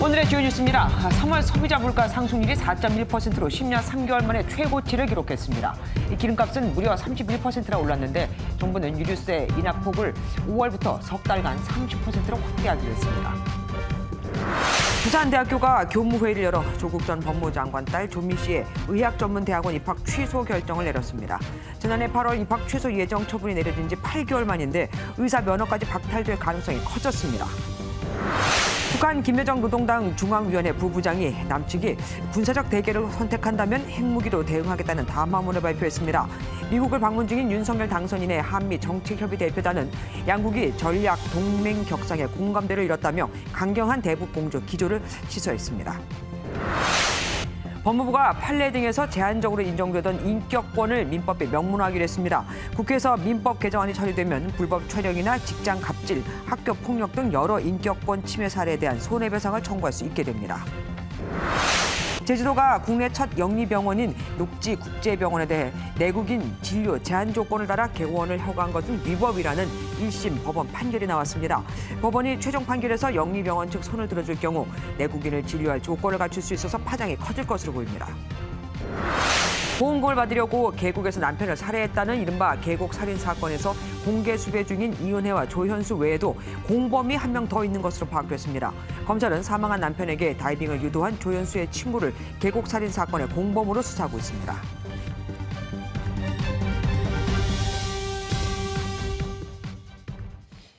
오늘의 주요 뉴스입니다. 3월 소비자 물가 상승률이 4.1%로 10년 3개월 만에 최고치를 기록했습니다. 이 기름값은 무려 31%나 올랐는데 정부는 유류세 인하폭을 5월부터 석 달간 30%로 확대하기로 했습니다. 부산대학교가 교무회의를 열어 조국 전 법무장관 딸 조미 씨의 의학전문대학원 입학 취소 결정을 내렸습니다. 지난해 8월 입학 취소 예정 처분이 내려진 지 8개월 만인데 의사 면허까지 박탈될 가능성이 커졌습니다. 북한 김여정 노동당 중앙위원회 부부장이 남측이 군사적 대결을 선택한다면 핵무기로 대응하겠다는 담화문을 발표했습니다. 미국을 방문 중인 윤석열 당선인의 한미 정책협의 대표단은 양국이 전략 동맹 격상에 공감대를 이뤘다며 강경한 대북 공조 기조를 시사했습니다. 법무부가 판례 등에서 제한적으로 인정되던 인격권을 민법에 명문화하기로 했습니다. 국회에서 민법 개정안이 처리되면 불법 촬영이나 직장 갑질, 학교 폭력 등 여러 인격권 침해 사례에 대한 손해배상을 청구할 수 있게 됩니다. 제주도가 국내 첫 영리병원인 녹지국제병원에 대해 내국인 진료 제한 조건을 달아 개원을 허가한 것은 위법이라는 1심 법원 판결이 나왔습니다. 법원이 최종 판결에서 영리병원 측 손을 들어줄 경우 내국인을 진료할 조건을 갖출 수 있어서 파장이 커질 것으로 보입니다. 보험금을 받으려고 계곡에서 남편을 살해했다는 이른바 계곡 살인 사건에서 공개 수배 중인 이은혜와 조현수 외에도 공범이 한 명 더 있는 것으로 파악됐습니다. 검찰은 사망한 남편에게 다이빙을 유도한 조현수의 친구를 계곡 살인 사건의 공범으로 수사하고 있습니다.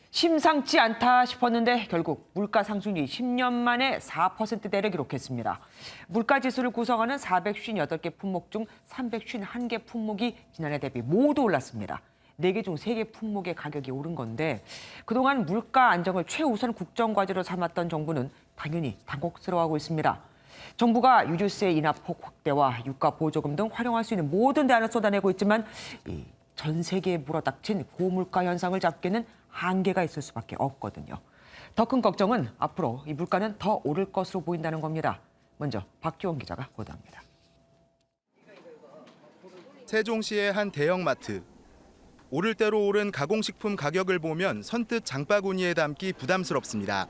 심상치 않다 싶었는데 결국 물가 상승률이 10년 만에 4%대를 기록했습니다. 물가 지수를 구성하는 458개 품목 중 351개 품목이 지난해 대비 모두 올랐습니다. 4개 중 3개 품목의 가격이 오른 건데 그동안 물가 안정을 최우선 국정과제로 삼았던 정부는 당연히 당혹스러워하고 있습니다. 정부가 유류세 인하폭 확대와 유가 보조금 등 활용할 수 있는 모든 대안을 쏟아내고 있지만 전 세계에 물어닥친 고물가 현상을 잡기에는 한계가 있을 수밖에 없거든요. 더 큰 걱정은 앞으로 이 물가는 더 오를 것으로 보인다는 겁니다. 먼저 박주원 기자가 보도합니다. 세종시의 한 대형마트. 오를 대로 오른 가공식품 가격을 보면 선뜻 장바구니에 담기 부담스럽습니다.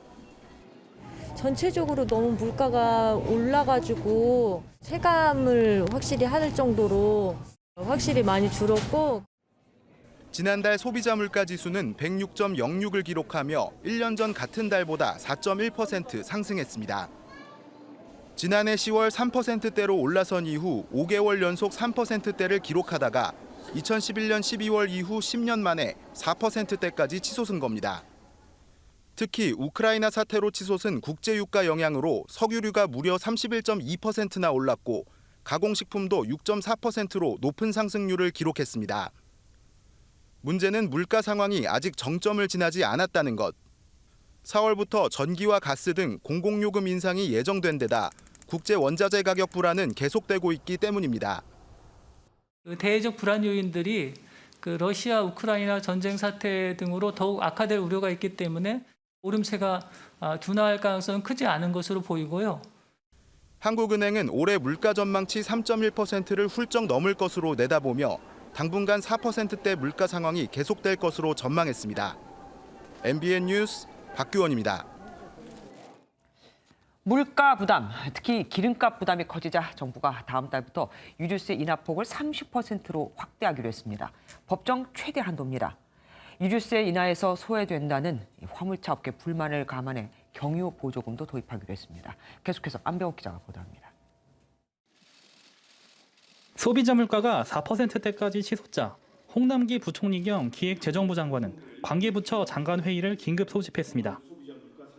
전체적으로 너무 물가가 올라가지고 체감을 확실히 할 정도로 확실히 많이 줄었고 지난달 소비자 물가 지수는 106.06을 기록하며 1년 전 같은 달보다 4.1% 상승했습니다. 지난해 10월 3%대로 올라선 이후 5개월 연속 3%대를 기록하다가 2011년 12월 이후 10년 만에 4%대까지 치솟은 겁니다. 특히 우크라이나 사태로 치솟은 국제유가 영향으로 석유류가 무려 31.2%나 올랐고 가공식품도 6.4%로 높은 상승률을 기록했습니다. 문제는 물가 상황이 아직 정점을 지나지 않았다는 것. 4월부터 전기와 가스 등 공공요금 인상이 예정된 데다 국제 원자재 가격 불안은 계속되고 있기 때문입니다. 대외적 불안 요인들이 러시아, 우크라이나 전쟁 사태 등으로 더욱 악화될 우려가 있기 때문에 오름세가 둔화할 가능성은 크지 않은 것으로 보이고요. 한국은행은 올해 물가 전망치 3.1%를 훌쩍 넘을 것으로 내다보며 당분간 4%대 물가 상황이 계속될 것으로 전망했습니다. MBN 뉴스 박규원입니다. 물가 부담, 특히 기름값 부담이 커지자 정부가 다음 달부터 유류세 인하폭을 30%로 확대하기로 했습니다. 법정 최대 한도입니다. 유류세 인하에서 소외된다는 화물차 업계 불만을 감안해 경유 보조금도 도입하기로 했습니다. 계속해서 안병욱 기자가 보도합니다. 소비자 물가가 4%대까지 치솟자 홍남기 부총리 겸 기획재정부 장관은 관계부처 장관 회의를 긴급 소집했습니다.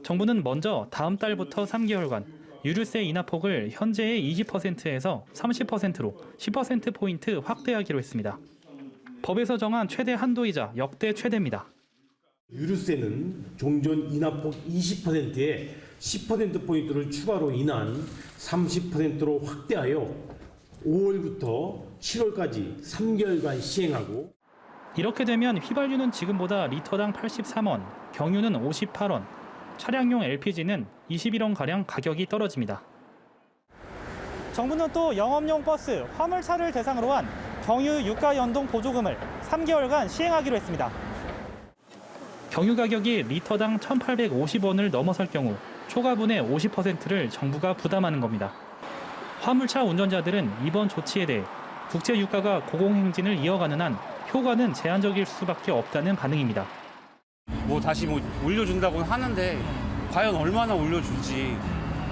정부는 먼저 다음 달부터 3개월간 유류세 인하폭을 현재의 20%에서 30%로 10%포인트 확대하기로 했습니다. 법에서 정한 최대 한도이자 역대 최대입니다. 유류세는 종전 인하폭 20%에 10%포인트를 추가로 인한 30%로 확대하여 5월부터 7월까지 3개월간 시행하고 이렇게 되면 휘발유는 지금보다 리터당 83원, 경유는 58원, 차량용 LPG는 21원가량 가격이 떨어집니다. 정부는 또 영업용 버스, 화물차를 대상으로 한 경유 유가 연동 보조금을 3개월간 시행하기로 했습니다. 경유 가격이 리터당 1,850원을 넘어설 경우 초과분의 50%를 정부가 부담하는 겁니다. 화물차 운전자들은 이번 조치에 대해 국제 유가가 고공행진을 이어가는 한 효과는 제한적일 수밖에 없다는 반응입니다. 뭐 다시 뭐 올려준다고는 하는데 과연 얼마나 올려줄지.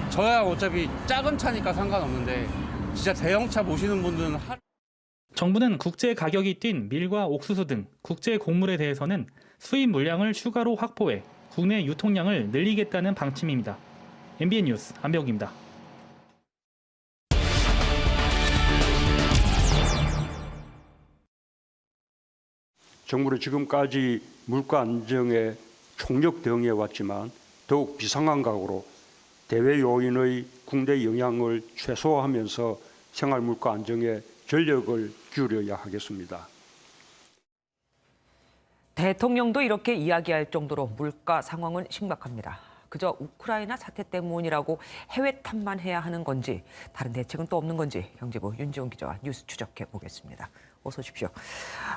저야 어차피 작은 차니까 상관없는데 진짜 대형차 모시는 분들은 정부는 국제 가격이 뛴 밀과 옥수수 등 국제 곡물에 대해서는 수입 물량을 추가로 확보해 국내 유통량을 늘리겠다는 방침입니다. MBN 뉴스 안병기입니다. 정부는 지금까지 물가 안정에 총력 대응해 왔지만 더욱 비상한 각오로 대외 요인의 국내 영향을 최소화하면서 생활 물가 안정에 전력을 기울여야 하겠습니다. 대통령도 이렇게 이야기할 정도로 물가 상황은 심각합니다. 그저 우크라이나 사태 때문이라고 해외 탓만 해야 하는 건지 다른 대책은 또 없는 건지 경제부 윤지원 기자와 뉴스 추적해 보겠습니다. 어서 오십시오.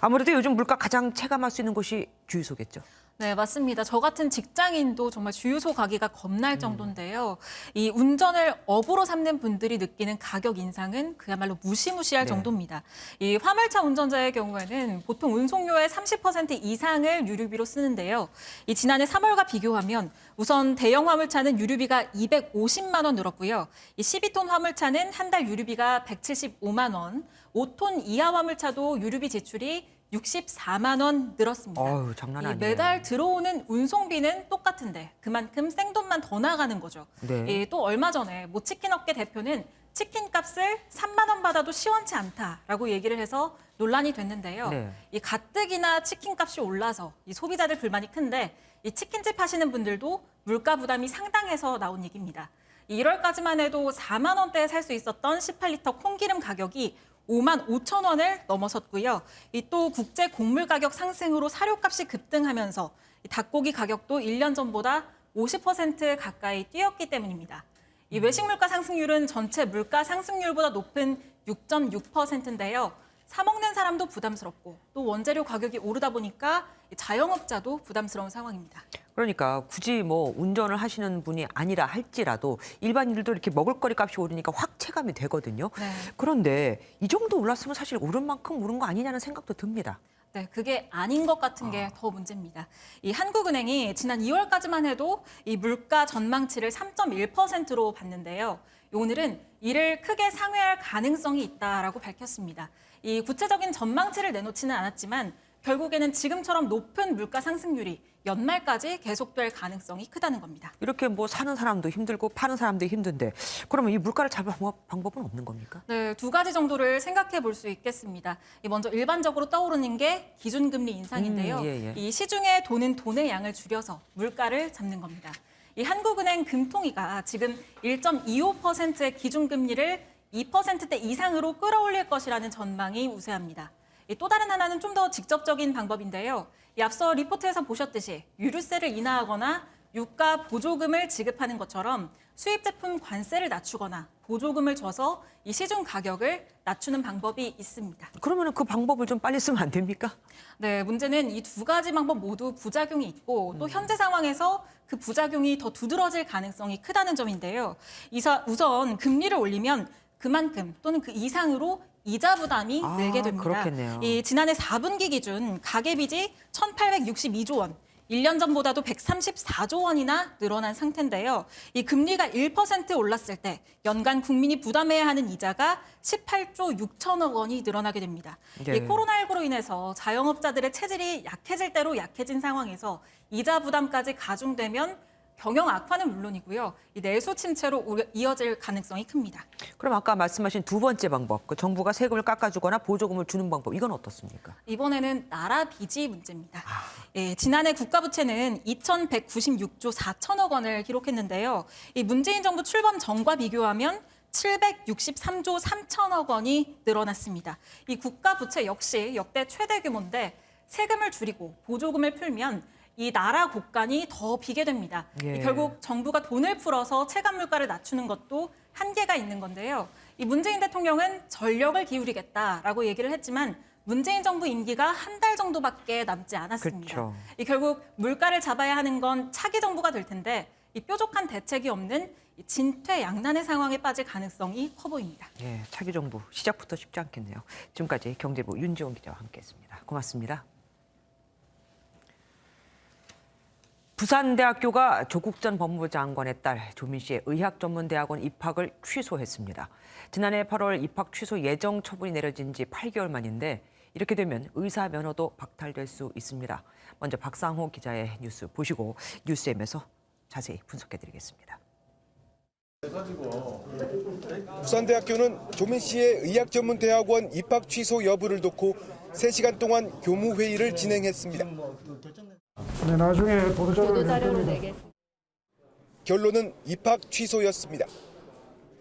아무래도 요즘 물가 가장 체감할 수 있는 곳이 주유소겠죠. 네, 맞습니다. 저 같은 직장인도 정말 주유소 가기가 겁날 정도인데요. 이 운전을 업으로 삼는 분들이 느끼는 가격 인상은 그야말로 무시무시할 정도입니다. 이 화물차 운전자의 경우에는 보통 운송료의 30% 이상을 유류비로 쓰는데요. 이 지난해 3월과 비교하면 우선 대형 화물차는 유류비가 250만 원 늘었고요. 이 12톤 화물차는 한 달 유류비가 175만 원, 5톤 이하 화물차도 유류비 지출이 64만 원 늘었습니다. 어휴, 장난 아니에요. 매달 들어오는 운송비는 똑같은데 그만큼 생돈만 더 나가는 거죠. 네. 또 얼마 전에 모 치킨업계 대표는 치킨 값을 3만 원 받아도 시원치 않다라고 얘기를 해서 논란이 됐는데요. 네. 이 가뜩이나 치킨 값이 올라서 이 소비자들 불만이 큰데 이 치킨집 하시는 분들도 물가 부담이 상당해서 나온 얘기입니다. 1월까지만 해도 4만 원대에 살 수 있었던 18리터 콩기름 가격이 5만 5천 원을 넘어섰고요. 또 국제 곡물 가격 상승으로 사료값이 급등하면서 닭고기 가격도 1년 전보다 50% 가까이 뛰었기 때문입니다. 이 외식 물가 상승률은 전체 물가 상승률보다 높은 6.6%인데요. 사 먹는 사람도 부담스럽고 또 원재료 가격이 오르다 보니까 자영업자도 부담스러운 상황입니다. 그러니까 굳이 뭐 운전을 하시는 분이 아니라 할지라도 일반인들도 이렇게 먹을거리 값이 오르니까 확 체감이 되거든요. 네. 그런데 이 정도 올랐으면 사실 오른 만큼 오른 거 아니냐는 생각도 듭니다. 네, 그게 아닌 것 같은 게 더 문제입니다. 이 한국은행이 지난 2월까지만 해도 이 물가 전망치를 3.1%로 봤는데요. 오늘은 이를 크게 상회할 가능성이 있다라고 밝혔습니다. 이 구체적인 전망치를 내놓지는 않았지만 결국에는 지금처럼 높은 물가 상승률이 연말까지 계속될 가능성이 크다는 겁니다. 이렇게 뭐 사는 사람도 힘들고 파는 사람도 힘든데 그러면 이 물가를 잡을 방법은 없는 겁니까? 네, 두 가지 정도를 생각해 볼 수 있겠습니다. 먼저 일반적으로 떠오르는 게 기준금리 인상인데요. 예. 이 시중에 도는 돈의 양을 줄여서 물가를 잡는 겁니다. 이 한국은행 금통위가 지금 1.25%의 기준금리를 2%대 이상으로 끌어올릴 것이라는 전망이 우세합니다. 또 다른 하나는 좀 더 직접적인 방법인데요. 앞서 리포트에서 보셨듯이 유류세를 인하하거나 유가 보조금을 지급하는 것처럼 수입 제품 관세를 낮추거나 보조금을 줘서 이 시중 가격을 낮추는 방법이 있습니다. 그러면 그 방법을 좀 빨리 쓰면 안 됩니까? 네, 문제는 이 두 가지 방법 모두 부작용이 있고 또 현재 상황에서 그 부작용이 더 두드러질 가능성이 크다는 점인데요. 우선 금리를 올리면 그만큼 또는 그 이상으로 이자 부담이 늘게 됩니다. 그렇겠네요. 이 지난해 4분기 기준 가계빚이 1,862조 원, 1년 전보다도 134조 원이나 늘어난 상태인데요. 이 금리가 1% 올랐을 때 연간 국민이 부담해야 하는 이자가 18조 6천억 원이 늘어나게 됩니다. 네. 이 코로나19로 인해서 자영업자들의 체질이 약해질 대로 약해진 상황에서 이자 부담까지 가중되면 경영 악화는 물론이고요. 이 내수 침체로 이어질 가능성이 큽니다. 그럼 아까 말씀하신 두 번째 방법, 그 정부가 세금을 깎아주거나 보조금을 주는 방법, 이건 어떻습니까? 이번에는 나라 빚이 문제입니다. 지난해 국가부채는 2,196조 4천억 원을 기록했는데요. 이 문재인 정부 출범 전과 비교하면 763조 3천억 원이 늘어났습니다. 이 국가부채 역시 역대 최대 규모인데 세금을 줄이고 보조금을 풀면 이 나라 곳간이 더 비게 됩니다. 결국 정부가 돈을 풀어서 체감 물가를 낮추는 것도 한계가 있는 건데요. 이 문재인 대통령은 전력을 기울이겠다라고 얘기를 했지만 문재인 정부 임기가 한 달 정도밖에 남지 않았습니다. 그렇죠. 결국 물가를 잡아야 하는 건 차기 정부가 될 텐데 이 뾰족한 대책이 없는 이 진퇴양난의 상황에 빠질 가능성이 커 보입니다. 예, 차기 정부 시작부터 쉽지 않겠네요. 지금까지 경제부 윤지원 기자와 함께했습니다. 고맙습니다. 부산대학교가 조국 전 법무부 장관의 딸 조민 씨의 의학전문대학원 입학을 취소했습니다. 지난해 8월 입학 취소 예정 처분이 내려진 지 8개월 만인데 이렇게 되면 의사 면허도 박탈될 수 있습니다. 먼저 박상호 기자의 뉴스 보시고 뉴스엠에서 자세히 분석해드리겠습니다. 부산대학교는 조민 씨의 의학전문대학원 입학 취소 여부를 놓고 3시간 동안 교무회의를 진행했습니다. 네, 나중에 보도자료를 내겠습니다. 결론은 입학 취소였습니다.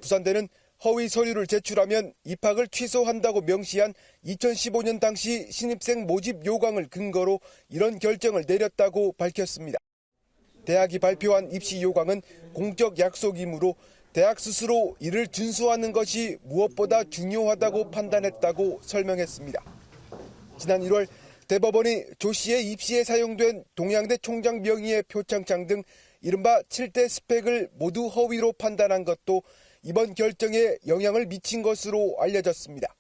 부산대는 허위 서류를 제출하면 입학을 취소한다고 명시한 2015년 당시 신입생 모집 요강을 근거로 이런 결정을 내렸다고 밝혔습니다. 대학이 발표한 입시 요강은 공적 약속이므로 대학 스스로 이를 준수하는 것이 무엇보다 중요하다고 판단했다고 설명했습니다. 지난 1월 대법원이 조 씨의 입시에 사용된 동양대 총장 명의의 표창장 등 이른바 7대 스펙을 모두 허위로 판단한 것도 이번 결정에 영향을 미친 것으로 알려졌습니다.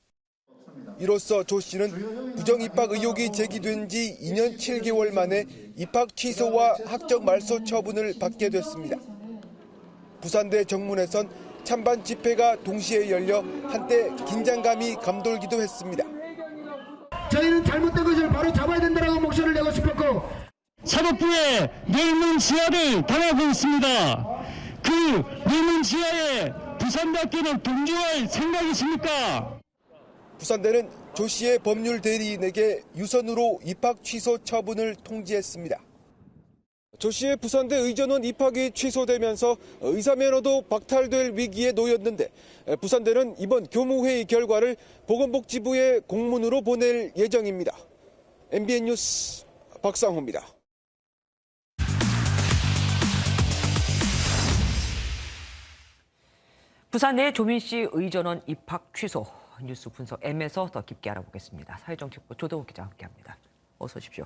이로써 조 씨는 부정 입학 의혹이 제기된 지 2년 7개월 만에 입학 취소와 학적 말소 처분을 받게 됐습니다. 부산대 정문에선 찬반 집회가 동시에 열려 한때 긴장감이 감돌기도 했습니다. 저희는 잘못된 것을 바로 잡아야 된다고 목소리를 내고 싶었고 사법부의 뇌물 지하를 당하고 있습니다. 그 뇌물 지하에 부산대학교를 동조할 생각이십니까? 부산대는 조 씨의 법률 대리인에게 유선으로 입학 취소 처분을 통지했습니다. 조 씨의 부산대 의전원 입학이 취소되면서 의사면허도 박탈될 위기에 놓였는데 부산대는 이번 교무회의 결과를 보건복지부에 공문으로 보낼 예정입니다. MBN 뉴스 박상호입니다. 부산 내 조민 씨 의전원 입학 취소 뉴스 분석 M에서 더 깊게 알아보겠습니다. 사회정책부 조동욱 기자와 함께합니다. 어서 오십시오.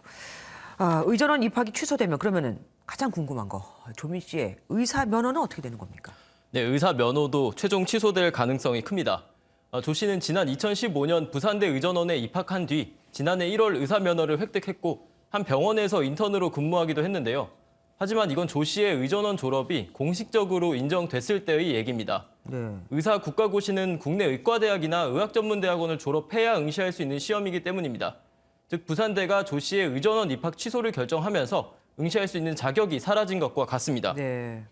의전원 입학이 취소되면 그러면은 가장 궁금한 거 조민 씨의 의사 면허는 어떻게 되는 겁니까? 네, 의사 면허도 최종 취소될 가능성이 큽니다. 조 씨는 지난 2015년 부산대 의전원에 입학한 뒤 지난해 1월 의사 면허를 획득했고 한 병원에서 인턴으로 근무하기도 했는데요. 하지만 이건 조 씨의 의전원 졸업이 공식적으로 인정됐을 때의 얘기입니다. 네. 의사 국가고시는 국내 의과대학이나 의학전문대학원을 졸업해야 응시할 수 있는 시험이기 때문입니다. 즉 부산대가 조 씨의 의전원 입학 취소를 결정하면서 응시할 수 있는 자격이 사라진 것과 같습니다. 네.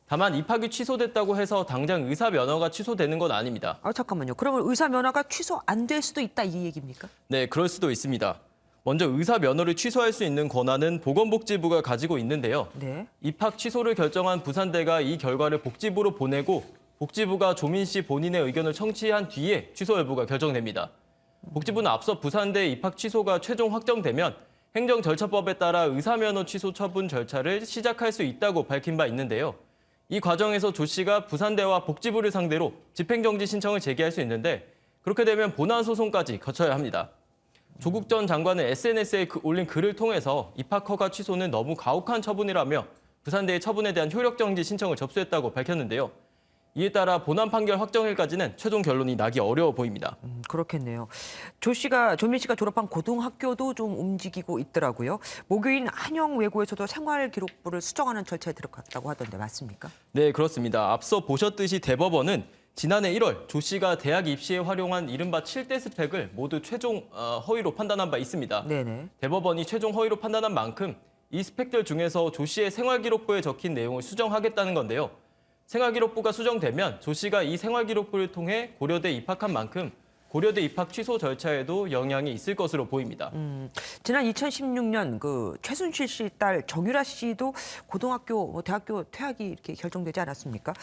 다만 입학이 취소됐다고 해서 당장 의사 면허가 취소되는 건 아닙니다. 잠깐만요. 그러면 의사 면허가 취소 안 될 수도 있다 이 얘기입니까? 네, 그럴 수도 있습니다. 먼저 의사 면허를 취소할 수 있는 권한은 보건복지부가 가지고 있는데요. 네. 입학 취소를 결정한 부산대가 이 결과를 복지부로 보내고 복지부가 조민 씨 본인의 의견을 청취한 뒤에 취소 여부가 결정됩니다. 복지부는 앞서 부산대 입학 취소가 최종 확정되면 행정절차법에 따라 의사면허 취소 처분 절차를 시작할 수 있다고 밝힌 바 있는데요. 이 과정에서 조 씨가 부산대와 복지부를 상대로 집행정지 신청을 제기할 수 있는데 그렇게 되면 본안 소송까지 거쳐야 합니다. 조국 전 장관은 SNS에 올린 글을 통해서 입학 허가 취소는 너무 가혹한 처분이라며 부산대의 처분에 대한 효력정지 신청을 접수했다고 밝혔는데요. 이에 따라 본안 판결 확정일까지는 최종 결론이 나기 어려워 보입니다. 그렇겠네요. 조민 씨가 졸업한 고등학교도 좀 움직이고 있더라고요. 모교인 한영외고에서도 생활기록부를 수정하는 절차에 들어갔다고 하던데 맞습니까? 네, 그렇습니다. 앞서 보셨듯이 대법원은 지난해 1월 조 씨가 대학 입시에 활용한 이른바 7대 스펙을 모두 최종 허위로 판단한 바 있습니다. 네네. 대법원이 최종 허위로 판단한 만큼 이 스펙들 중에서 조 씨의 생활기록부에 적힌 내용을 수정하겠다는 건데요. 생활기록부가 수정되면 조 씨가 이 생활기록부를 통해 고려대 입학한 만큼 고려대 입학 취소 절차에도 영향이 있을 것으로 보입니다. 지난 2016년 최순실 씨 딸 정유라 씨도 고등학교, 대학교 퇴학이 이렇게 결정되지 않았습니까?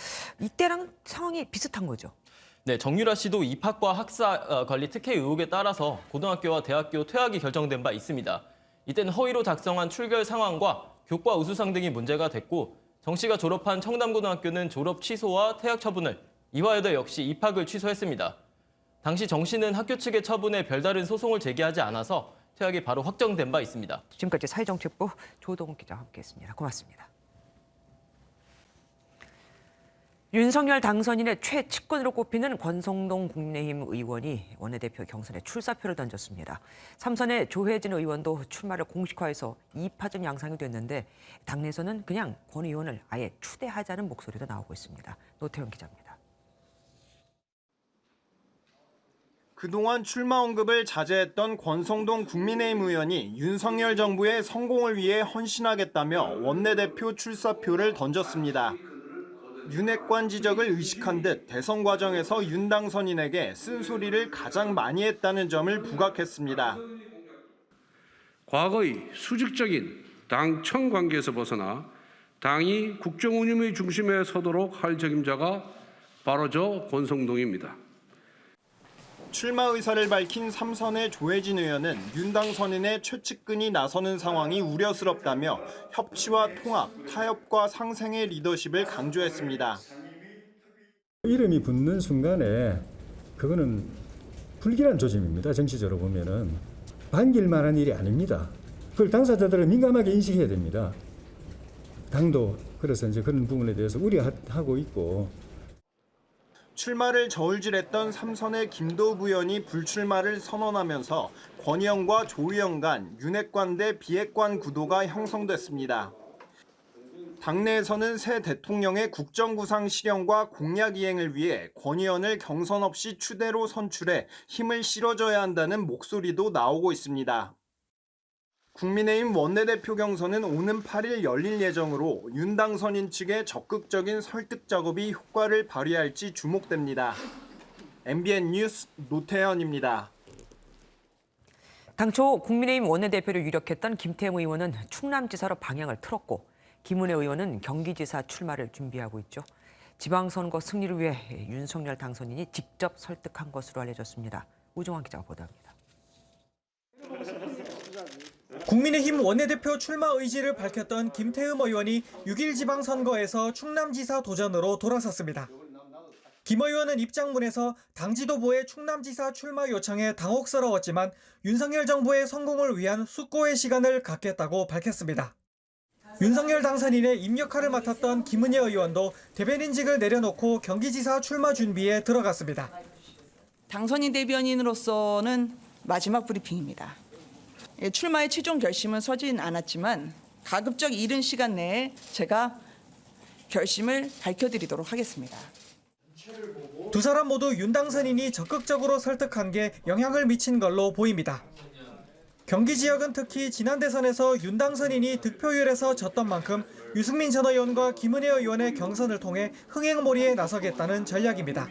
이때랑 상황이 비슷한 거죠. 네, 정유라 씨도 입학과 학사 관리 특혜 의혹에 따라서 고등학교와 대학교 퇴학이 결정된 바 있습니다. 이때는 허위로 작성한 출결 상황과 교과 우수상 등이 문제가 됐고 정 씨가 졸업한 청담고등학교는 졸업 취소와 퇴학 처분을, 이화여대 역시 입학을 취소했습니다. 당시 정 씨는 학교 측의 처분에 별다른 소송을 제기하지 않아서 퇴학이 바로 확정된 바 있습니다. 지금까지 사회정책부 조동욱 기자와 함께했습니다. 고맙습니다. 윤석열 당선인의 최측근으로 꼽히는 권성동 국민의힘 의원이 원내대표 경선에 출사표를 던졌습니다. 3선의 조혜진 의원도 출마를 공식화해서 2파전 양상이 됐는데 당내에서는 그냥 권 의원을 아예 추대하자는 목소리도 나오고 있습니다. 노태현 기자입니다. 그동안 출마 언급을 자제했던 권성동 국민의힘 의원이 윤석열 정부의 성공을 위해 헌신하겠다며 원내대표 출사표를 던졌습니다. 윤핵관 지적을 의식한 듯 대선 과정에서 윤 당선인에게 쓴소리를 가장 많이 했다는 점을 부각했습니다. 과거의 수직적인 당청 관계에서 벗어나 당이 국정 운임의 중심에 서도록 할 책임자가 바로 저 권성동입니다. 출마 의사를 밝힌 3선의 조혜진 의원은 윤 당선인의 최측근이 나서는 상황이 우려스럽다며 협치와 통합, 타협과 상생의 리더십을 강조했습니다. 이름이 붙는 순간에 그거는 불길한 조짐입니다. 정치적으로 보면은 반길 만한 일이 아닙니다. 그걸 당사자들은 민감하게 인식해야 됩니다. 당도 그래서 이제 그런 부분에 대해서 우려하고 있고. 출마를 저울질했던 3선의 김도읍 의원이 불출마를 선언하면서 권의원과 조 의원 간 윤핵관 대 비핵관 구도가 형성됐습니다. 당내에서는 새 대통령의 국정구상 실현과 공약 이행을 위해 권 의원을 경선 없이 추대로 선출해 힘을 실어줘야 한다는 목소리도 나오고 있습니다. 국민의힘 원내대표 경선은 오는 8일 열릴 예정으로 윤 당선인 측의 적극적인 설득 작업이 효과를 발휘할지 주목됩니다. MBN 뉴스 노태현입니다. 당초 국민의힘 원내대표를 유력했던 김태형 의원은 충남지사로 방향을 틀었고 김은혜 의원은 경기지사 출마를 준비하고 있죠. 지방선거 승리를 위해 윤석열 당선인이 직접 설득한 것으로 알려졌습니다. 우종환 기자가 보도합니다. 국민의힘 원내대표 출마 의지를 밝혔던 김태흠 의원이 6일 지방선거에서 충남지사 도전으로 돌아섰습니다. 김 의원은 입장문에서 당 지도부의 충남지사 출마 요청에 당혹스러웠지만 윤석열 정부의 성공을 위한 숙고의 시간을 갖겠다고 밝혔습니다. 윤석열 당선인의 입력할을 맡았던 김은혜 의원도 대변인직을 내려놓고 경기지사 출마 준비에 들어갔습니다. 당선인 대변인으로서는 마지막 브리핑입니다. 출마의 최종 결심은 서진 않았지만 가급적 이른 시간 내에 제가 결심을 밝혀드리도록 하겠습니다. 두 사람 모두 윤 당선인이 적극적으로 설득한 게 영향을 미친 걸로 보입니다. 경기 지역은 특히 지난 대선에서 윤 당선인이 득표율에서 졌던 만큼 유승민 전 의원과 김은혜 의원의 경선을 통해 흥행몰이에 나서겠다는 전략입니다.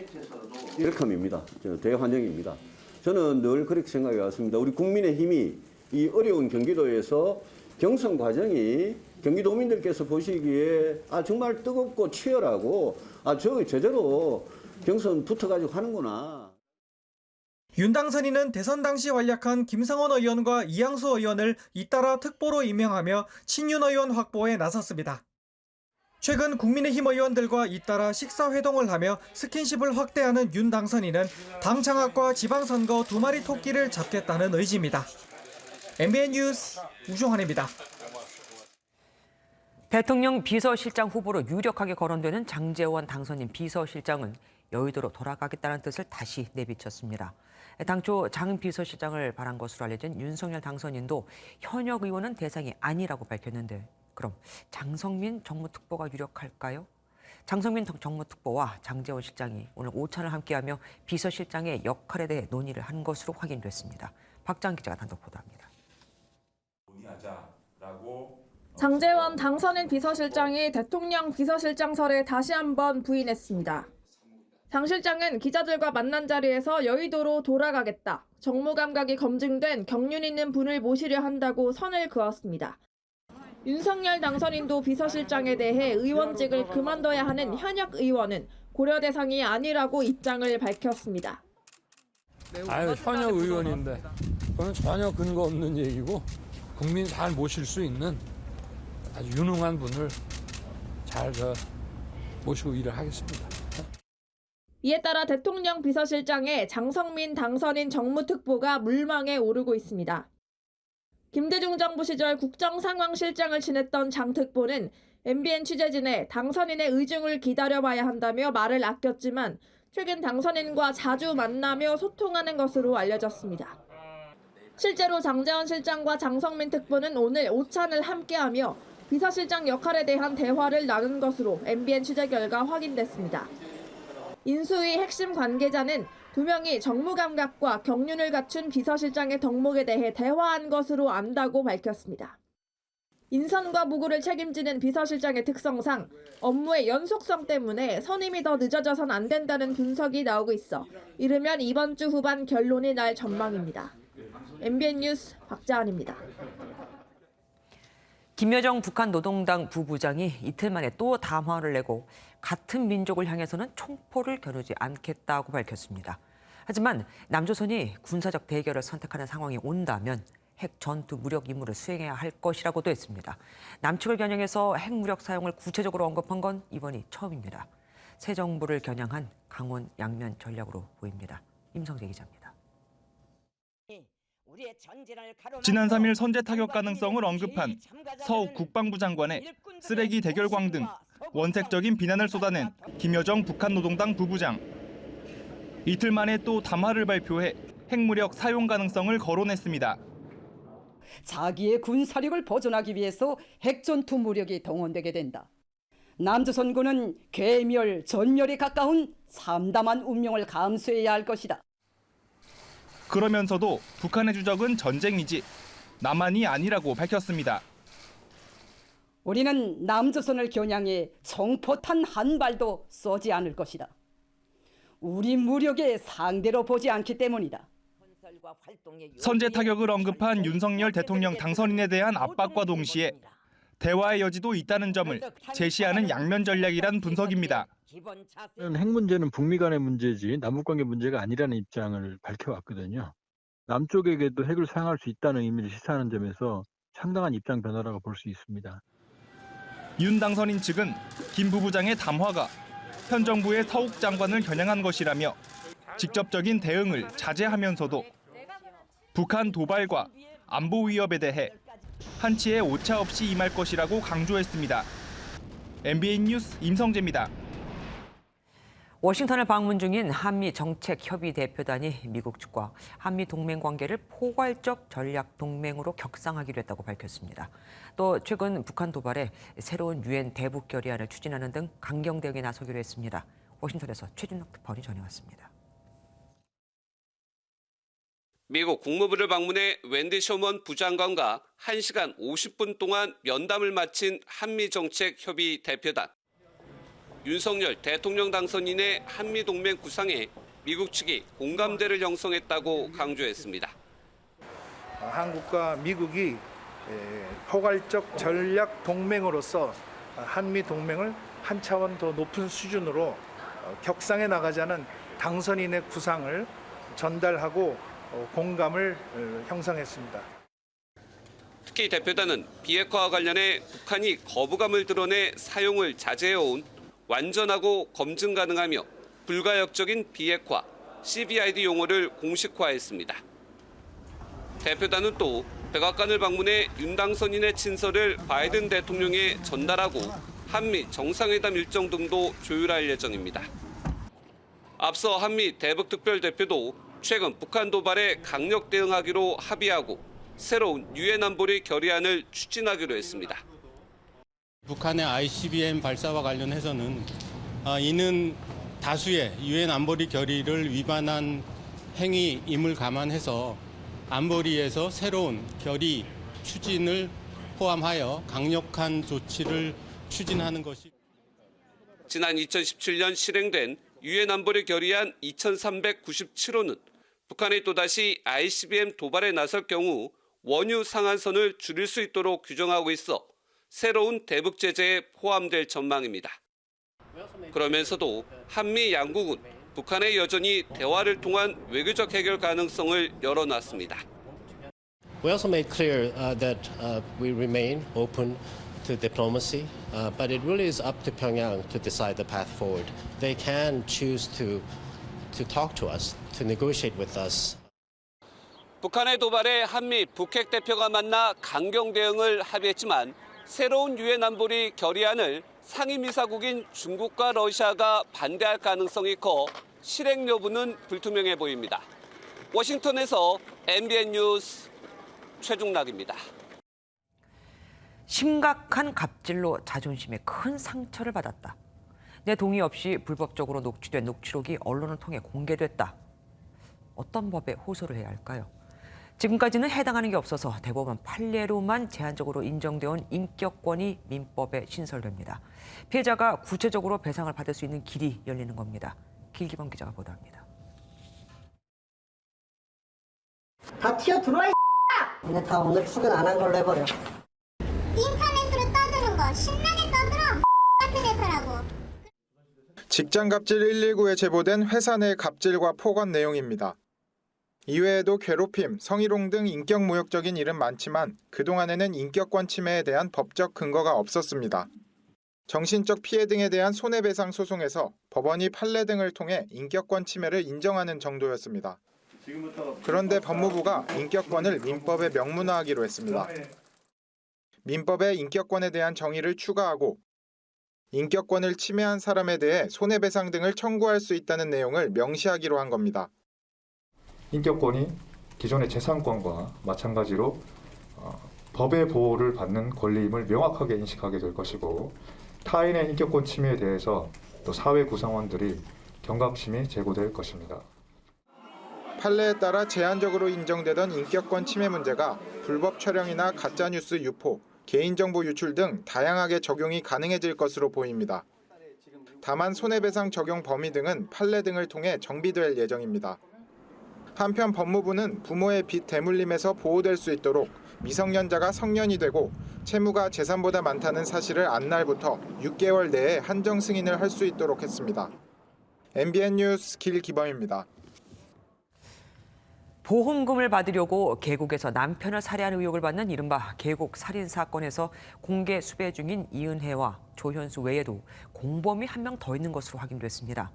웰컴입니다. 대환영입니다. 저는 늘 그렇게 생각해 왔습니다. 우리 국민의힘이 이 어려운 경기도에서 경선 과정이 경기도민들께서 보시기에 정말 뜨겁고 치열하고 제대로 경선 붙어가지고 하는구나. 윤 당선인은 대선 당시 활약한 김성원 의원과 이양수 의원을 잇따라 특보로 임명하며 친윤 의원 확보에 나섰습니다. 최근 국민의힘 의원들과 잇따라 식사회동을 하며 스킨십을 확대하는 윤 당선인은 당 장악과 지방선거 두 마리 토끼를 잡겠다는 의지입니다. MBN 뉴스 우종환입니다. 대통령 비서실장 후보로 유력하게 거론되는 장제원 당선인 비서실장은 여의도로 돌아가겠다는 뜻을 다시 내비쳤습니다. 당초 장 비서실장을 바란 것으로 알려진 윤석열 당선인도 현역 의원은 대상이 아니라고 밝혔는데 그럼 장성민 정무특보가 유력할까요? 장성민 정무특보와 장제원 실장이 오늘 오찬을 함께하며 비서실장의 역할에 대해 논의를 한 것으로 확인됐습니다. 박장 기자가 단독 보도합니다. 장제원 당선인 비서실장이 대통령 비서실장설에 다시 한번 부인했습니다. 장 실장은 기자들과 만난 자리에서 여의도로 돌아가겠다, 정무 감각이 검증된 경륜 있는 분을 모시려 한다고 선을 그었습니다. 윤석열 당선인도 비서실장에 대해 의원직을 그만둬야 하는 현역 의원은 고려 대상이 아니라고 입장을 밝혔습니다. 현역 의원인데 그건 전혀 근거 없는 얘기고 국민 잘 모실 수 있는 아주 유능한 분을 잘 모시고 일을 하겠습니다. 이에 따라 대통령 비서실장에 장성민 당선인 정무특보가 물망에 오르고 있습니다. 김대중 정부 시절 국정상황실장을 지냈던 장 특보는 MBN 취재진에 당선인의 의중을 기다려봐야 한다며 말을 아꼈지만 최근 당선인과 자주 만나며 소통하는 것으로 알려졌습니다. 실제로 장제원 실장과 장성민 특보는 오늘 오찬을 함께하며 비서실장 역할에 대한 대화를 나눈 것으로 MBN 취재 결과 확인됐습니다. 인수위 핵심 관계자는 두 명이 정무감각과 경륜을 갖춘 비서실장의 덕목에 대해 대화한 것으로 안다고 밝혔습니다. 인선과 무구를 책임지는 비서실장의 특성상 업무의 연속성 때문에 선임이 더 늦어져선 안 된다는 분석이 나오고 있어 이르면 이번 주 후반 결론이 날 전망입니다. MBN 뉴스 박자은입니다. 김여정 북한 노동당 부부장이 이틀 만에 또 담화를 내고 같은 민족을 향해서는 총포를 겨누지 않겠다고 밝혔습니다. 하지만 남조선이 군사적 대결을 선택하는 상황이 온다면 핵 전투 무력 임무를 수행해야 할 것이라고도 했습니다. 남측을 겨냥해서 핵무력 사용을 구체적으로 언급한 건 이번이 처음입니다. 새 정부를 겨냥한 강원 양면 전략으로 보입니다. 임성재 기자입니다. 지난 3일 선제 타격 가능성을 언급한 서욱 국방부 장관의 쓰레기 대결광 등 원색적인 비난을 쏟아낸 김여정 북한 노동당 부부장. 이틀 만에 또 담화를 발표해 핵무력 사용 가능성을 거론했습니다. 자기의 군사력을 보존하기 위해서 핵전투 무력이 동원되게 된다. 남조선군은 괴멸, 전멸에 가까운 참담한 운명을 감수해야 할 것이다. 그러면서도 북한의 주적은 전쟁이지 남한이 아니라고 밝혔습니다. 우리는 남조선을 겨냥해 총포탄 한 발도 쏘지 않을 것이다. 우리 무력의 상대로 보지 않기 때문이다. 선제 타격을 언급한 윤석열 대통령 당선인에 대한 압박과 동시에 대화의 여지도 있다는 점을 제시하는 양면 전략이란 분석입니다. 핵 문제는 북미 간의 문제지 남북 관계 문제가 아니라는 입장을 밝혀왔거든요. 남쪽에게도 핵을 사용할 수 있다는 의미를 시사하는 점에서 상당한 입장 변화라고 볼 수 있습니다. 윤 당선인 측은 김 부부장의 담화가 현 정부의 서욱 장관을 겨냥한 것이라며 직접적인 대응을 자제하면서도 북한 도발과 안보 위협에 대해 한치의 오차 없이 임할 것이라고 강조했습니다. MBN 뉴스 임성재입니다. 워싱턴을 방문 중인 한미정책협의 대표단이 미국 측과 한미 동맹 관계를 포괄적 전략 동맹으로 격상하기로 했다고 밝혔습니다. 또 최근 북한 도발에 새로운 유엔 대북 결의안을 추진하는 등 강경 대응에 나서기로 했습니다. 워싱턴에서 최준혁 특파원이 전해왔습니다. 미국 국무부를 방문해 웬디 셔먼 부장관과 1시간 50분 동안 면담을 마친 한미정책협의 대표단. 윤석열 대통령 당선인의 한미동맹 구상에 미국 측이 공감대를 형성했다고 강조했습니다. 한국과 미국이 포괄적 전략 동맹으로서 한미 동맹을 한 차원 더 높은 수준으로 격상해 나가자는 당선인의 구상을 전달하고 공감을 형성했습니다. 특히 대표단은 비핵화와 관련해 북한이 거부감을 드러내 사용을 자제해온 완전하고 검증 가능하며 불가역적인 비핵화, CBID 용어를 공식화했습니다. 대표단은 또 백악관을 방문해 윤 당선인의 친서를 바이든 대통령에 전달하고 한미 정상회담 일정 등도 조율할 예정입니다. 앞서 한미 대북특별대표도 최근 북한 도발에 강력 대응하기로 합의하고 새로운 유엔 안보리 결의안을 추진하기로 했습니다. 북한의 ICBM 발사와 관련해서는 이는 다수의 유엔 안보리 결의를 위반한 행위임을 감안해서 안보리에서 새로운 결의 추진을 포함하여 강력한 조치를 추진하는 것이. 지난 2017년 실행된 유엔 안보리 결의안 2397호는 북한이 또다시 ICBM 도발에 나설 경우 원유 상한선을 줄일 수 있도록 규정하고 있어 새로운 대북 제재에 포함될 전망입니다. 그러면서도 한미 양국은 북한에 여전히 대화를 통한 외교적 해결 가능성을 열어놨습니다. We also made clear that we remain open to diplomacy, but it really is up to Pyongyang to decide the path forward. They can choose to talk to us, to negotiate with us. 북한의 도발에 한미 북핵 대표가 만나 강경 대응을 합의했지만 새로운 유엔 안보리 결의안을 상임이사국인 중국과 러시아가 반대할 가능성이 커 실행 여부는 불투명해 보입니다. 워싱턴에서 MBN 뉴스 최중락입니다. 심각한 갑질로 자존심에 큰 상처를 받았다. 내 동의 없이 불법적으로 녹취된 녹취록이 언론을 통해 공개됐다. 어떤 법에 호소를 해야 할까요? 지금까지는 해당하는 게 없어서 대법원 판례로만 제한적으로 인정되어 온 인격권이 민법에 신설됩니다. 피해자가 구체적으로 배상을 받을 수 있는 길이 열리는 겁니다. 길기범 기자가 보도합니다. 다 튀어 들어와, 근데 다 오늘 출근 안 한 걸로 해버려. 인터넷으로 떠드는 거 신나게 떠들어, 같은 회사라고. 직장 갑질 119에 제보된 회사 내 갑질과 폭언 내용입니다. 이외에도 괴롭힘, 성희롱 등 인격모욕적인 일은 많지만 그동안에는 인격권 침해에 대한 법적 근거가 없었습니다. 정신적 피해 등에 대한 손해배상 소송에서 법원이 판례 등을 통해 인격권 침해를 인정하는 정도였습니다. 그런데 법무부가 인격권을 민법에 명문화하기로 했습니다. 민법에 인격권에 대한 정의를 추가하고 인격권을 침해한 사람에 대해 손해배상 등을 청구할 수 있다는 내용을 명시하기로 한 겁니다. 인격권이 기존의 재산권과 마찬가지로 법의 보호를 받는 권리임을 명확하게 인식하게 될 것이고 타인의 인격권 침해에 대해서 또 사회 구성원들이 경각심이 제고될 것입니다. 판례에 따라 제한적으로 인정되던 인격권 침해 문제가 불법 촬영이나 가짜뉴스 유포, 개인정보 유출 등 다양하게 적용이 가능해질 것으로 보입니다. 다만 손해배상 적용 범위 등은 판례 등을 통해 정비될 예정입니다. 한편 법무부는 부모의 빚 대물림에서 보호될 수 있도록 미성년자가 성년이 되고 채무가 재산보다 많다는 사실을 안 날부터 6개월 내에 한정 승인을 할 수 있도록 했습니다. MBN 뉴스 길기범입니다. 보험금을 받으려고 계곡에서 남편을 살해한 의혹을 받는 이른바 계곡 살인 사건에서 공개 수배 중인 이은혜와 조현수 외에도 공범이 한 명 더 있는 것으로 확인됐습니다.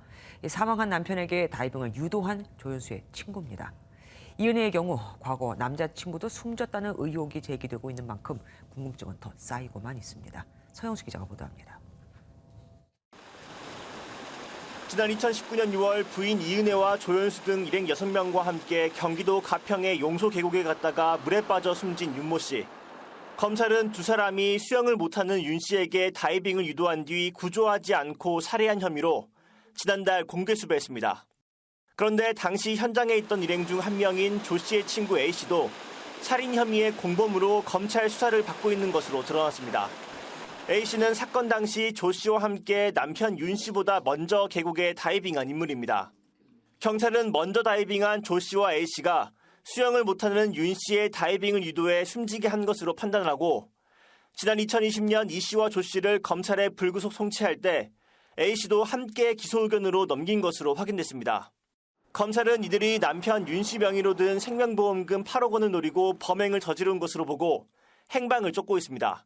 사망한 남편에게 다이빙을 유도한 조현수의 친구입니다. 이은혜의 경우 과거 남자친구도 숨졌다는 의혹이 제기되고 있는 만큼 궁금증은 더 쌓이고만 있습니다. 서영수 기자가 보도합니다. 지난 2019년 6월 부인 이은혜와 조현수 등 일행 6명과 함께 경기도 가평의 용소 계곡에 갔다가 물에 빠져 숨진 윤모 씨. 검찰은 두 사람이 수영을 못하는 윤 씨에게 다이빙을 유도한 뒤 구조하지 않고 살해한 혐의로 지난달 공개 수배했습니다. 그런데 당시 현장에 있던 일행 중 한 명인 조 씨의 친구 A 씨도 살인 혐의의 공범으로 검찰 수사를 받고 있는 것으로 드러났습니다. A 씨는 사건 당시 조 씨와 함께 남편 윤 씨보다 먼저 계곡에 다이빙한 인물입니다. 경찰은 먼저 다이빙한 조 씨와 A 씨가 수영을 못하는 윤 씨의 다이빙을 유도해 숨지게 한 것으로 판단하고 지난 2020년 이 씨와 조 씨를 검찰에 불구속 송치할 때 A 씨도 함께 기소 의견으로 넘긴 것으로 확인됐습니다. 검찰은 이들이 남편 윤 씨 명의로 든 생명보험금 8억 원을 노리고 범행을 저지른 것으로 보고 행방을 쫓고 있습니다.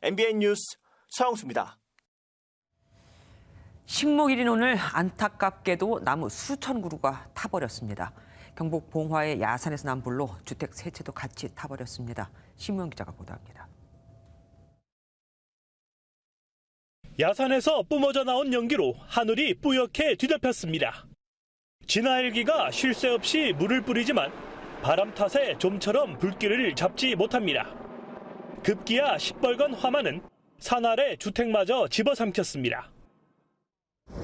MBN 뉴스 서영수입니다. 식목일인 오늘 안타깝게도 나무 수천 그루가 타버렸습니다. 경북 봉화의 야산에서 난 불로 주택 세 채도 같이 타버렸습니다. 신무영 기자가 보도합니다. 야산에서 뿜어져 나온 연기로 하늘이 뿌옇게 뒤덮였습니다. 진화헬기가 쉴 새 없이 물을 뿌리지만 바람 탓에 좀처럼 불길을 잡지 못합니다. 급기야 시뻘건 화만은 산 아래 주택마저 집어삼켰습니다.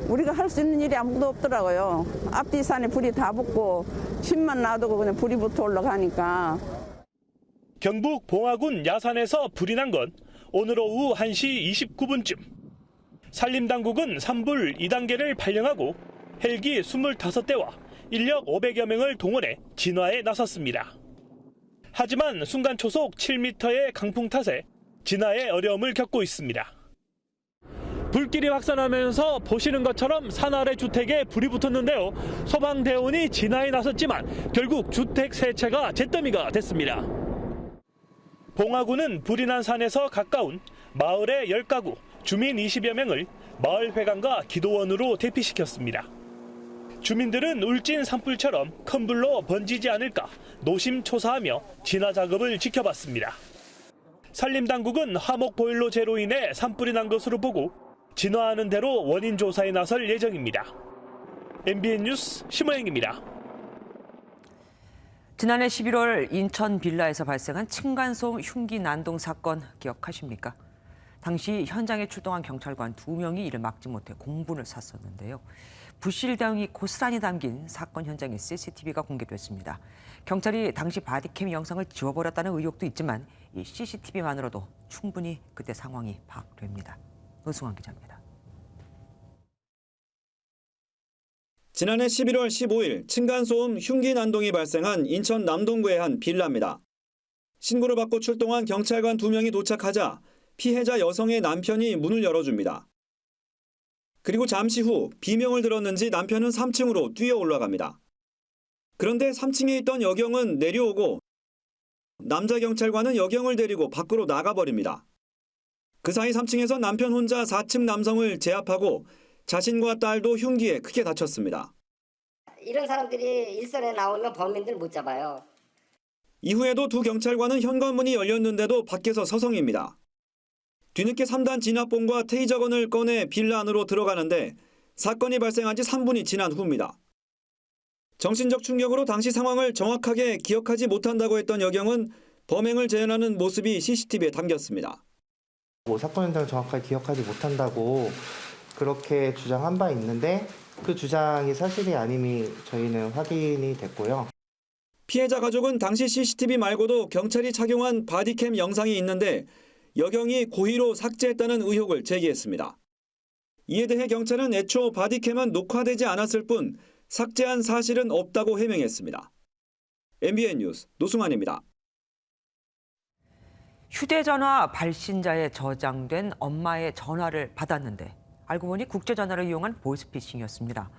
우리가 할 수 있는 일이 아무것도 없더라고요. 앞뒤 산에 불이 다 붙고 힘만 놔두고 그냥 불이 붙어 올라가니까. 경북 봉화군 야산에서 불이 난 건 오늘 오후 1시 29분쯤. 산림당국은 산불 2단계를 발령하고 헬기 25대와 인력 500여 명을 동원해 진화에 나섰습니다. 하지만 순간 초속 7m의 강풍 탓에 진화에 어려움을 겪고 있습니다. 불길이 확산하면서 보시는 것처럼 산 아래 주택에 불이 붙었는데요. 소방대원이 진화에 나섰지만 결국 주택 세 채가 잿더미가 됐습니다. 봉화군은 불이 난 산에서 가까운 마을의 10가구, 주민 20여 명을 마을회관과 기도원으로 대피시켰습니다. 주민들은 울진 산불처럼 큰 불로 번지지 않을까 노심초사하며 진화 작업을 지켜봤습니다. 산림당국은 화목 보일러 재로 인해 산불이 난 것으로 보고 진화하는 대로 원인 조사에 나설 예정입니다. MBN 뉴스 심호영입니다. 지난해 11월 인천 빌라에서 발생한 층간소음 흉기 난동 사건 기억하십니까? 당시 현장에 출동한 경찰관 2명이 이를 막지 못해 공분을 샀었는데요. 부실 대응이 고스란히 담긴 사건 현장의 CCTV가 공개됐습니다. 경찰이 당시 바디캠 영상을 지워버렸다는 의혹도 있지만 이 CCTV만으로도 충분히 그때 상황이 파악됩니다. 노승환 기자입니다. 지난해 11월 15일 층간소음 흉기 난동이 발생한 인천 남동구의 한 빌라입니다. 신고를 받고 출동한 경찰관 2명이 도착하자 피해자 여성의 남편이 문을 열어줍니다. 그리고 잠시 후 비명을 들었는지 남편은 3층으로 뛰어 올라갑니다. 그런데 3층에 있던 여경은 내려오고 남자 경찰관은 여경을 데리고 밖으로 나가버립니다. 그 사이 3층에서 남편 혼자 4층 남성을 제압하고 자신과 딸도 흉기에 크게 다쳤습니다. 이런 사람들이 일선에 나오면 범인들 못 잡아요. 이후에도 두 경찰관은 현관문이 열렸는데도 밖에서 서성입니다. 뒤늦게 3단 진압봉과 테이저건을 꺼내 빌라 안으로 들어가는데 사건이 발생한 지 3분이 지난 후입니다. 정신적 충격으로 당시 상황을 정확하게 기억하지 못한다고 했던 여경은 범행을 재현하는 모습이 CCTV에 담겼습니다. 사건 현장을 정확하게 기억하지 못한다고 그렇게 주장한 바 있는데 그 주장이 사실이 아님이 저희는 확인이 됐고요. 피해자 가족은 당시 CCTV 말고도 경찰이 착용한 바디캠 영상이 있는데 여경이 고의로 삭제했다는 의혹을 제기했습니다. 이에 대해 경찰은 애초 바디캠은 녹화되지 않았을 뿐 삭제한 사실은 없다고 해명했습니다. MBN 뉴스 노승환입니다. 휴대전화 발신자에 저장된 엄마의 전화를 받았는데 알고 보니 국제전화를 이용한 보이스피싱이었습니다.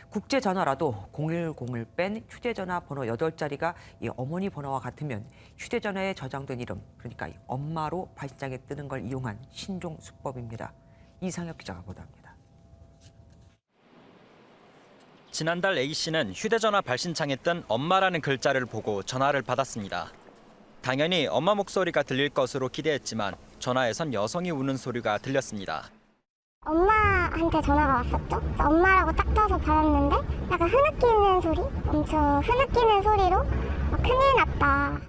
국제전화라도 010을 뺀 휴대전화 번호 8자리가 이 어머니 번호와 같으면 휴대전화에 저장된 이름, 그러니까 엄마로 발신장에 뜨는 걸 이용한 신종 수법입니다. 이상혁 기자가 보도합니다. 지난달 A씨는 휴대전화 발신창에 뜬 엄마라는 글자를 보고 전화를 받았습니다. 당연히 엄마 목소리가 들릴 것으로 기대했지만 전화에선 여성이 우는 소리가 들렸습니다. 엄마한테 전화가 왔었죠? 엄마라고 딱 떠서 받았는데 약간 흐느끼는 소리? 엄청 흐느끼는 소리로 큰일 났다.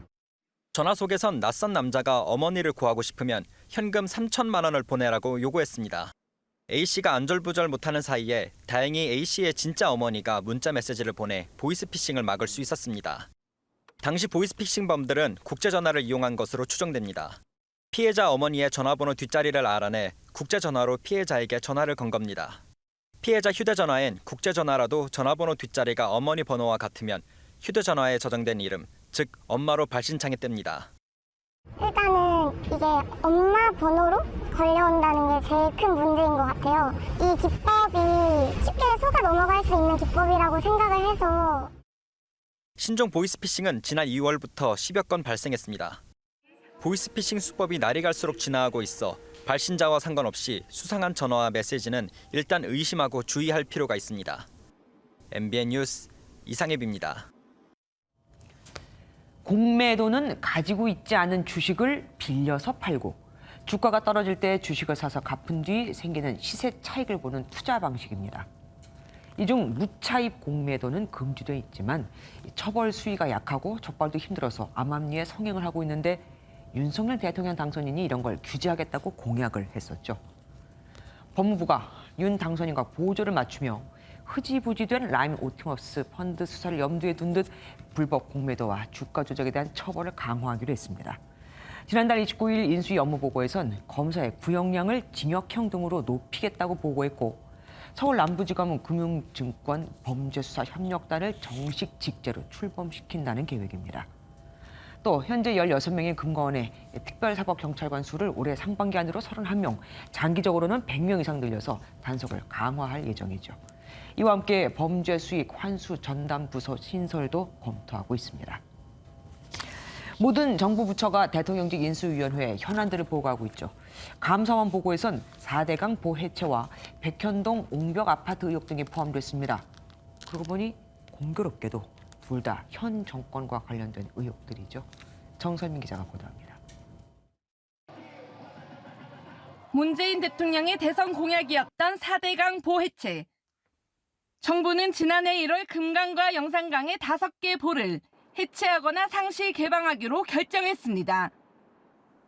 전화 속에선 낯선 남자가 어머니를 구하고 싶으면 현금 3천만 원을 보내라고 요구했습니다. A씨가 안절부절 못하는 사이에 다행히 A씨의 진짜 어머니가 문자 메시지를 보내 보이스피싱을 막을 수 있었습니다. 당시 보이스피싱범들은 국제전화를 이용한 것으로 추정됩니다. 피해자 어머니의 전화번호 뒷자리를 알아내 국제전화로 피해자에게 전화를 건 겁니다. 피해자 휴대전화엔 국제전화라도 전화번호 뒷자리가 어머니 번호와 같으면 휴대전화에 저장된 이름, 즉 엄마로 발신창에 뜹니다. 일단은 이게 엄마 번호로 걸려온다는 게 제일 큰 문제인 것 같아요. 이 기법이 쉽게 속아 넘어갈 수 있는 기법이라고 생각을 해서 신종 보이스피싱은 지난 2월부터 10여 건 발생했습니다. 보이스피싱 수법이 날이 갈수록 진화하고 있어 발신자와 상관없이 수상한 전화와 메시지는 일단 의심하고 주의할 필요가 있습니다. MBN 뉴스 이상엽입니다. 공매도는 가지고 있지 않은 주식을 빌려서 팔고 주가가 떨어질 때 주식을 사서 갚은 뒤 생기는 시세 차익을 보는 투자 방식입니다. 이 중 무차입 공매도는 금지돼 있지만 처벌 수위가 약하고 적발도 힘들어서 암암리에 성행을 하고 있는데 윤석열 대통령 당선인이 이런 걸 규제하겠다고 공약을 했었죠. 법무부가 윤 당선인과 보조를 맞추며 흐지부지된 라임 오팅업스 펀드 수사를 염두에 둔 듯 불법 공매도와 주가 조작에 대한 처벌을 강화하기로 했습니다. 지난달 29일 인수위 업무보고에선 검사의 구형량을 징역형 등으로 높이겠다고 보고했고 서울 남부지검은 금융증권 범죄수사협력단을 정식 직제로 출범시킨다는 계획입니다. 또 현재 16명의 금감원의 특별사법경찰관 수를 올해 상반기 안으로 31명, 장기적으로는 100명 이상 늘려서 단속을 강화할 예정이죠. 이와 함께 범죄수익 환수 전담 부서 신설도 검토하고 있습니다. 모든 정부 부처가 대통령직 인수위원회에 현안들을 보고하고 있죠. 감사원 보고에선 4대강 보해체와 백현동 옹벽 아파트 의혹 등이 포함됐습니다. 그러고 보니 공교롭게도 둘 다 현 정권과 관련된 의혹들이죠. 정설민 기자가 보도합니다. 문재인 대통령의 대선 공약이었던 4대강 보해체. 정부는 지난해 1월 금강과 영산강의 5개 보를 해체하거나 상시 개방하기로 결정했습니다.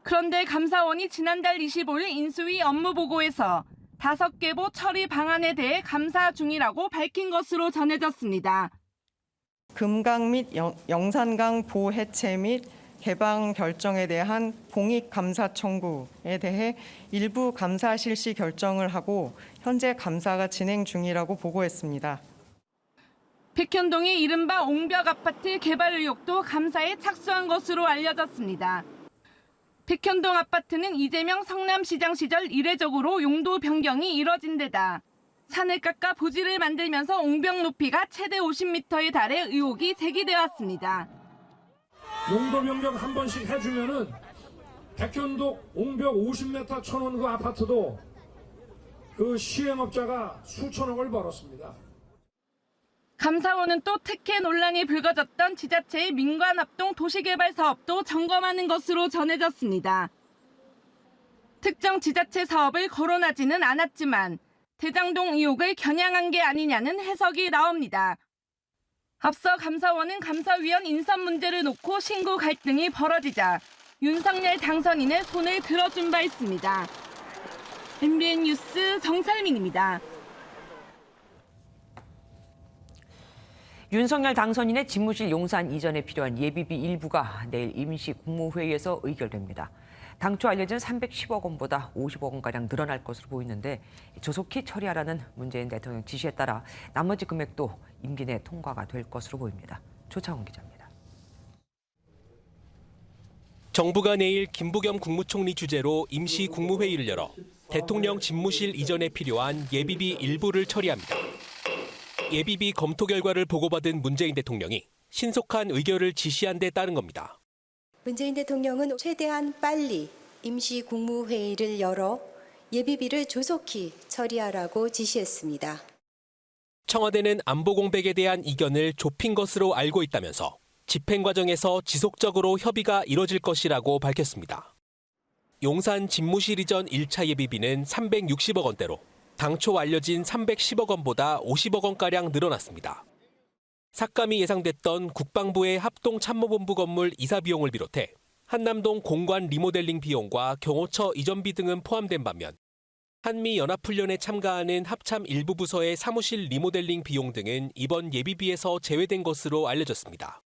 그런데 감사원이 지난달 25일 인수위 업무보고에서 5개 보 처리 방안에 대해 감사 중이라고 밝힌 것으로 전해졌습니다. 금강 및 영산강 보 해체 및 개방 결정에 대한 공익 감사 청구에 대해 일부 감사 실시 결정을 하고 현재 감사가 진행 중이라고 보고했습니다. 백현동의 이른바 옹벽 아파트 개발 의혹도 감사에 착수한 것으로 알려졌습니다. 백현동 아파트는 이재명 성남시장 시절 이례적으로 용도 변경이 이뤄진 데다 산을 깎아 부지를 만들면서 옹벽 높이가 최대 50m에 달해 의혹이 제기되었습니다. 용도 변경 한 번씩 해주면은 백현동 옹벽 50m 천원 그 아파트도 그 시행업자가 수천억을 벌었습니다. 감사원은 또 특혜 논란이 불거졌던 지자체의 민관합동 도시개발 사업도 점검하는 것으로 전해졌습니다. 특정 지자체 사업을 거론하지는 않았지만 대장동 의혹을 겨냥한 게 아니냐는 해석이 나옵니다. 앞서 감사원은 감사위원 인선 문제를 놓고 신구 갈등이 벌어지자 윤석열 당선인의 손을 들어준 바 있습니다. MBN 뉴스 정살민입니다. 윤석열 당선인의 집무실 용산 이전에 필요한 예비비 일부가 내일 임시 국무회의에서 의결됩니다. 당초 알려진 310억 원보다 50억 원가량 늘어날 것으로 보이는데 조속히 처리하라는 문재인 대통령 지시에 따라 나머지 금액도 임기 내 통과가 될 것으로 보입니다. 조창훈 기자입니다. 정부가 내일 김부겸 국무총리 주재로 임시 국무회의를 열어 대통령 집무실 이전에 필요한 예비비 일부를 처리합니다. 예비비 검토 결과를 보고받은 문재인 대통령이 신속한 의결을 지시한 데 따른 겁니다. 문재인 대통령은 최대한 빨리 임시 국무회의를 열어 예비비를 조속히 처리하라고 지시했습니다. 청와대는 안보 공백에 대한 이견을 좁힌 것으로 알고 있다면서 집행 과정에서 지속적으로 협의가 이뤄질 것이라고 밝혔습니다. 용산 집무실 이전 1차 예비비는 360억 원대로 당초 알려진 310억 원보다 50억 원가량 늘어났습니다. 삭감이 예상됐던 국방부의 합동참모본부 건물 이사 비용을 비롯해 한남동 공관 리모델링 비용과 경호처 이전비 등은 포함된 반면 한미연합훈련에 참가하는 합참 일부 부서의 사무실 리모델링 비용 등은 이번 예비비에서 제외된 것으로 알려졌습니다.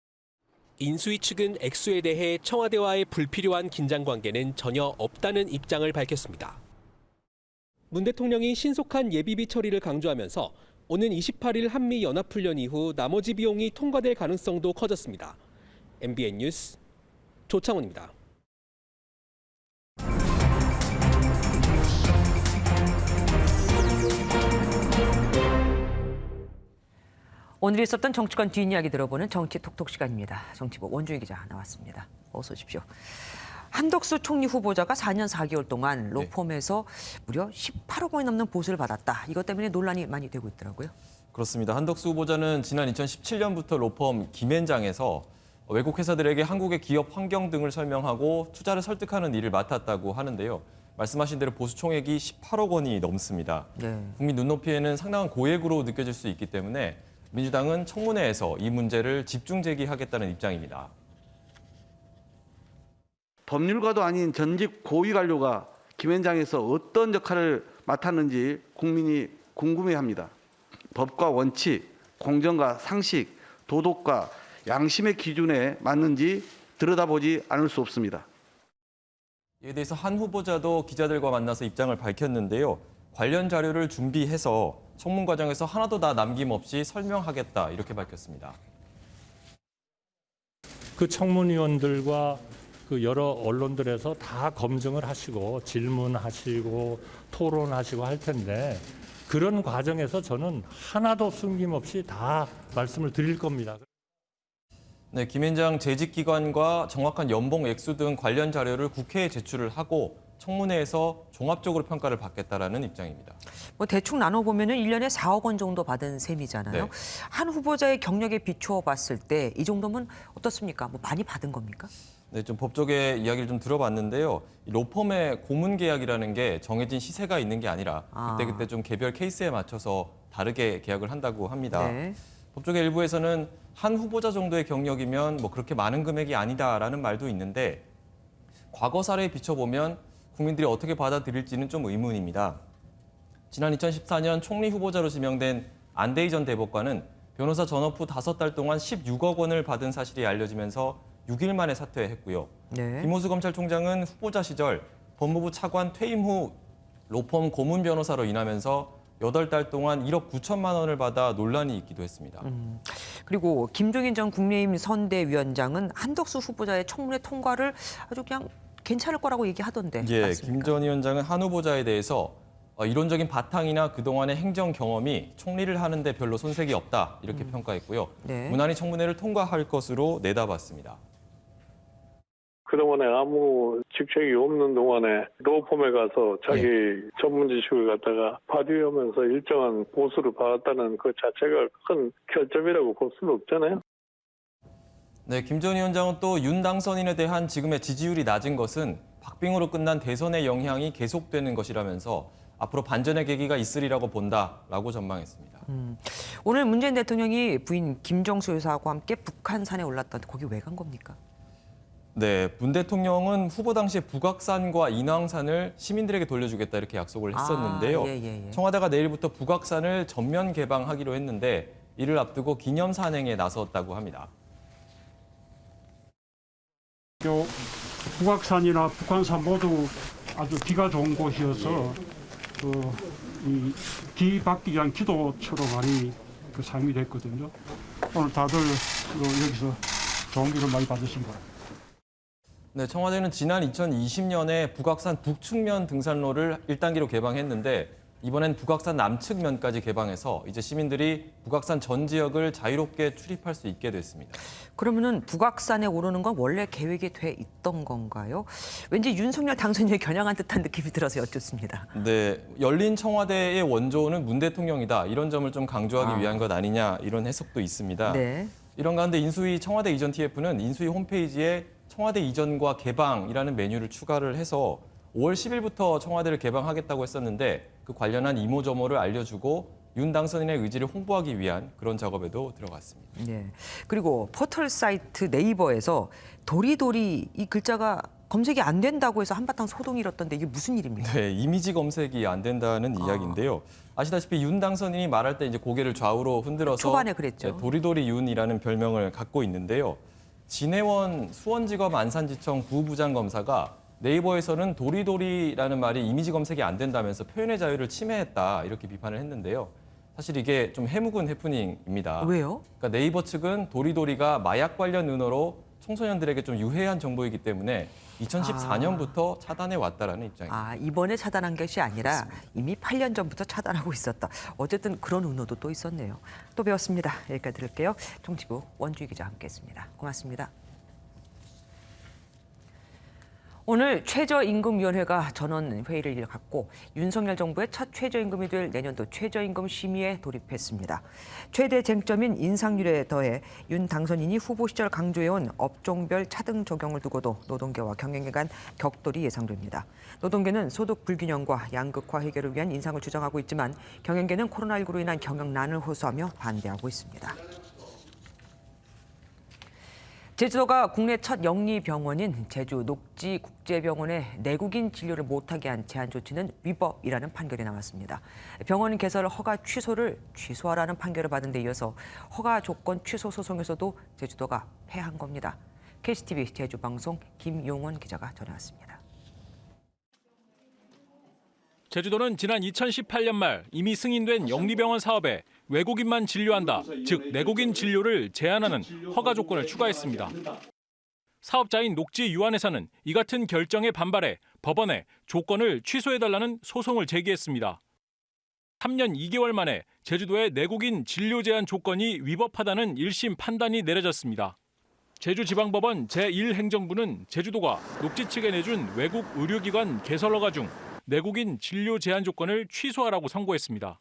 인수위 측은 액수에 대해 청와대와의 불필요한 긴장 관계는 전혀 없다는 입장을 밝혔습니다. 문 대통령이 신속한 예비비 처리를 강조하면서 오는 28일 한미연합훈련 이후 나머지 비용이 통과될 가능성도 커졌습니다. MBN 뉴스 조창훈입니다. 오늘 있었던 정치권 뒷이야기 들어보는 정치 톡톡 시간입니다. 정치부 원주희 기자 나왔습니다. 어서 오십시오. 한덕수 총리 후보자가 4년 4개월 동안 로펌에서 무려 18억 원이 넘는 보수를 받았다. 이것 때문에 논란이 많이 되고 있더라고요. 그렇습니다. 한덕수 후보자는 지난 2017년부터 로펌 김앤장에서 외국 회사들에게 한국의 기업 환경 등을 설명하고 투자를 설득하는 일을 맡았다고 하는데요. 말씀하신 대로 보수 총액이 18억 원이 넘습니다. 네. 국민 눈높이에는 상당한 고액으로 느껴질 수 있기 때문에 민주당은 청문회에서 이 문제를 집중 제기하겠다는 입장입니다. 법률가도 아닌 전직 고위 관료가 김앤장에서 어떤 역할을 맡았는지 국민이 궁금해합니다. 법과 원칙, 공정과 상식, 도덕과 양심의 기준에 맞는지 들여다보지 않을 수 없습니다. 이에 대해서 한 후보자도 기자들과 만나서 입장을 밝혔는데요. 관련 자료를 준비해서 청문 과정에서 하나도 다 남김없이 설명하겠다 이렇게 밝혔습니다. 그 청문위원들과 그 여러 언론들에서 다 검증을 하시고 질문하시고 토론하시고 할 텐데 그런 과정에서 저는 하나도 숨김없이 다 말씀을 드릴 겁니다. 네, 김앤장 재직기관과 정확한 연봉 액수 등 관련 자료를 국회에 제출을 하고 청문회에서 종합적으로 평가를 받겠다라는 입장입니다. 뭐 대충 나눠보면 1년에 4억 원 정도 받은 셈이잖아요. 네. 한 후보자의 경력에 비추어 봤을 때 이 정도면 어떻습니까? 뭐 많이 받은 겁니까? 네, 좀 법조계 이야기를 좀 들어봤는데요. 이 로펌의 고문 계약이라는 게 정해진 시세가 있는 게 아니라 그때그때 좀 개별 케이스에 맞춰서 다르게 계약을 한다고 합니다. 네. 법조계 일부에서는 한 후보자 정도의 경력이면 뭐 그렇게 많은 금액이 아니다라는 말도 있는데 과거 사례에 비춰보면 국민들이 어떻게 받아들일지는 좀 의문입니다. 지난 2014년 총리 후보자로 지명된 안대희 전 대법관은 변호사 전업 후 5달 동안 16억 원을 받은 사실이 알려지면서 6일 만에 사퇴했고요. 네. 김호수 검찰총장은 후보자 시절 법무부 차관 퇴임 후 로펌 고문 변호사로 일하면서 8달 동안 1억 9천만 원을 받아 논란이 있기도 했습니다. 그리고 김종인 전 국민의힘 선대위원장은 한덕수 후보자의 청문회 통과를 아주 그냥 괜찮을 거라고 얘기하던데. 예, 맞습니까? 김 전 위원장은 한 후보자에 대해서 이론적인 바탕이나 그동안의 행정 경험이 총리를 하는데 별로 손색이 없다 이렇게 평가했고요. 네. 무난히 청문회를 통과할 것으로 내다봤습니다. 그동안에 아무 직책이 없는 동안에 로펌에 가서 자기 전문 지식을 갖다가 발휘하면서 일정한 보수를 받았다는 그 자체가 큰 결점이라고 볼 수는 없잖아요. 네, 김 전 위원장은 또 윤 당선인에 대한 지금의 지지율이 낮은 것은 박빙으로 끝난 대선의 영향이 계속되는 것이라면서 앞으로 반전의 계기가 있으리라고 본다라고 전망했습니다. 오늘 문재인 대통령이 부인 김정수 여사하고 함께 북한산에 올랐던데 거기 왜 간 겁니까? 네, 문 대통령은 후보 당시에 북악산과 인왕산을 시민들에게 돌려주겠다 이렇게 약속을 했었는데요. 청와대가 내일부터 북악산을 전면 개방하기로 했는데 이를 앞두고 기념 산행에 나섰다고 합니다. 북악산이나 북한산 모두 아주 기가 좋은 곳이어서 이 기 받기 위한 기도처럼 많이 사용이 됐거든요. 오늘 다들 여기서 좋은 기를 많이 받으신 거예요. 네, 청와대는 지난 2020년에 북악산 북측면 등산로를 1단계로 개방했는데 이번엔 북악산 남측면까지 개방해서 이제 시민들이 북악산 전 지역을 자유롭게 출입할 수 있게 됐습니다. 그러면은 북악산에 오르는 건 원래 계획이 돼 있던 건가요? 왠지 윤석열 당선인을 겨냥한 듯한 느낌이 들어서 여쭙습니다. 네, 열린 청와대의 원조는 문 대통령이다. 이런 점을 좀 강조하기 위한 것 아니냐 이런 해석도 있습니다. 네. 이런 가운데 인수위 청와대 이전 TF는 인수위 홈페이지에 청와대 이전과 개방이라는 메뉴를 추가를 해서 5월 10일부터 청와대를 개방하겠다고 했었는데 그 관련한 이모저모를 알려주고 윤 당선인의 의지를 홍보하기 위한 그런 작업에도 들어갔습니다. 네. 그리고 포털 사이트 네이버에서 도리도리 이 글자가 검색이 안 된다고 해서 한바탕 소동이 일었던데 이게 무슨 일입니까? 네, 이미지 검색이 안 된다는 이야기인데요. 아시다시피 윤 당선인이 말할 때 이제 고개를 좌우로 흔들어서 초반에 그랬죠. 네, 도리도리 윤이라는 별명을 갖고 있는데요. 진해원 수원지검 안산지청 부부장 검사가 네이버에서는 도리도리라는 말이 이미지 검색이 안 된다면서 표현의 자유를 침해했다 이렇게 비판을 했는데요. 사실 이게 좀 해묵은 해프닝입니다. 왜요? 그러니까 네이버 측은 도리도리가 마약 관련 은어로 청소년들에게 좀 유해한 정보이기 때문에 2014년부터 차단해 왔다라는 입장입니다. 이번에 차단한 것이 아니라 이미 8년 전부터 차단하고 있었다. 어쨌든 그런 은어도 또 있었네요. 또 배웠습니다. 여기까지 들을게요. 정치부 원주희 기자와 함께했습니다. 고맙습니다. 오늘 최저임금위원회가 전원 회의를 갖고 윤석열 정부의 첫 최저임금이 될 내년도 최저임금 심의에 돌입했습니다. 최대 쟁점인 인상률에 더해 윤 당선인이 후보 시절 강조해온 업종별 차등 적용을 두고도 노동계와 경영계 간 격돌이 예상됩니다. 노동계는 소득 불균형과 양극화 해결을 위한 인상을 주장하고 있지만 경영계는 코로나19로 인한 경영난을 호소하며 반대하고 있습니다. 제주도가 국내 첫 영리병원인 제주 녹지국제병원에 내국인 진료를 못하게 한 제한 조치는 위법이라는 판결이 나왔습니다. 병원 개설 허가 취소를 취소하라는 판결을 받은 데 이어서 허가 조건 취소 소송에서도 제주도가 패한 겁니다. KCTV 제주방송 김용원 기자가 전해왔습니다. 제주도는 지난 2018년 말 이미 승인된 영리병원 사업에 외국인만 진료한다, 즉 내국인 진료를 제한하는 허가 조건을 추가했습니다. 사업자인 녹지유한회사는 이 같은 결정에 반발해 법원에 조건을 취소해달라는 소송을 제기했습니다. 3년 2개월 만에 제주도의 내국인 진료 제한 조건이 위법하다는 1심 판단이 내려졌습니다. 제주지방법원 제1행정부는 제주도가 녹지 측에 내준 외국 의료기관 개설 허가 중 내국인 진료 제한 조건을 취소하라고 선고했습니다.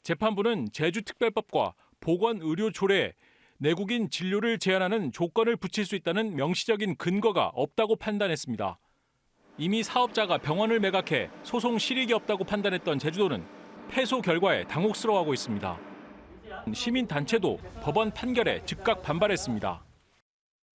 재판부는 제주특별법과 보건의료조례에 내국인 진료를 제한하는 조건을 붙일 수 있다는 명시적인 근거가 없다고 판단했습니다. 이미 사업자가 병원을 매각해 소송 실익이 없다고 판단했던 제주도는 패소 결과에 당혹스러워하고 있습니다. 시민단체도 법원 판결에 즉각 반발했습니다.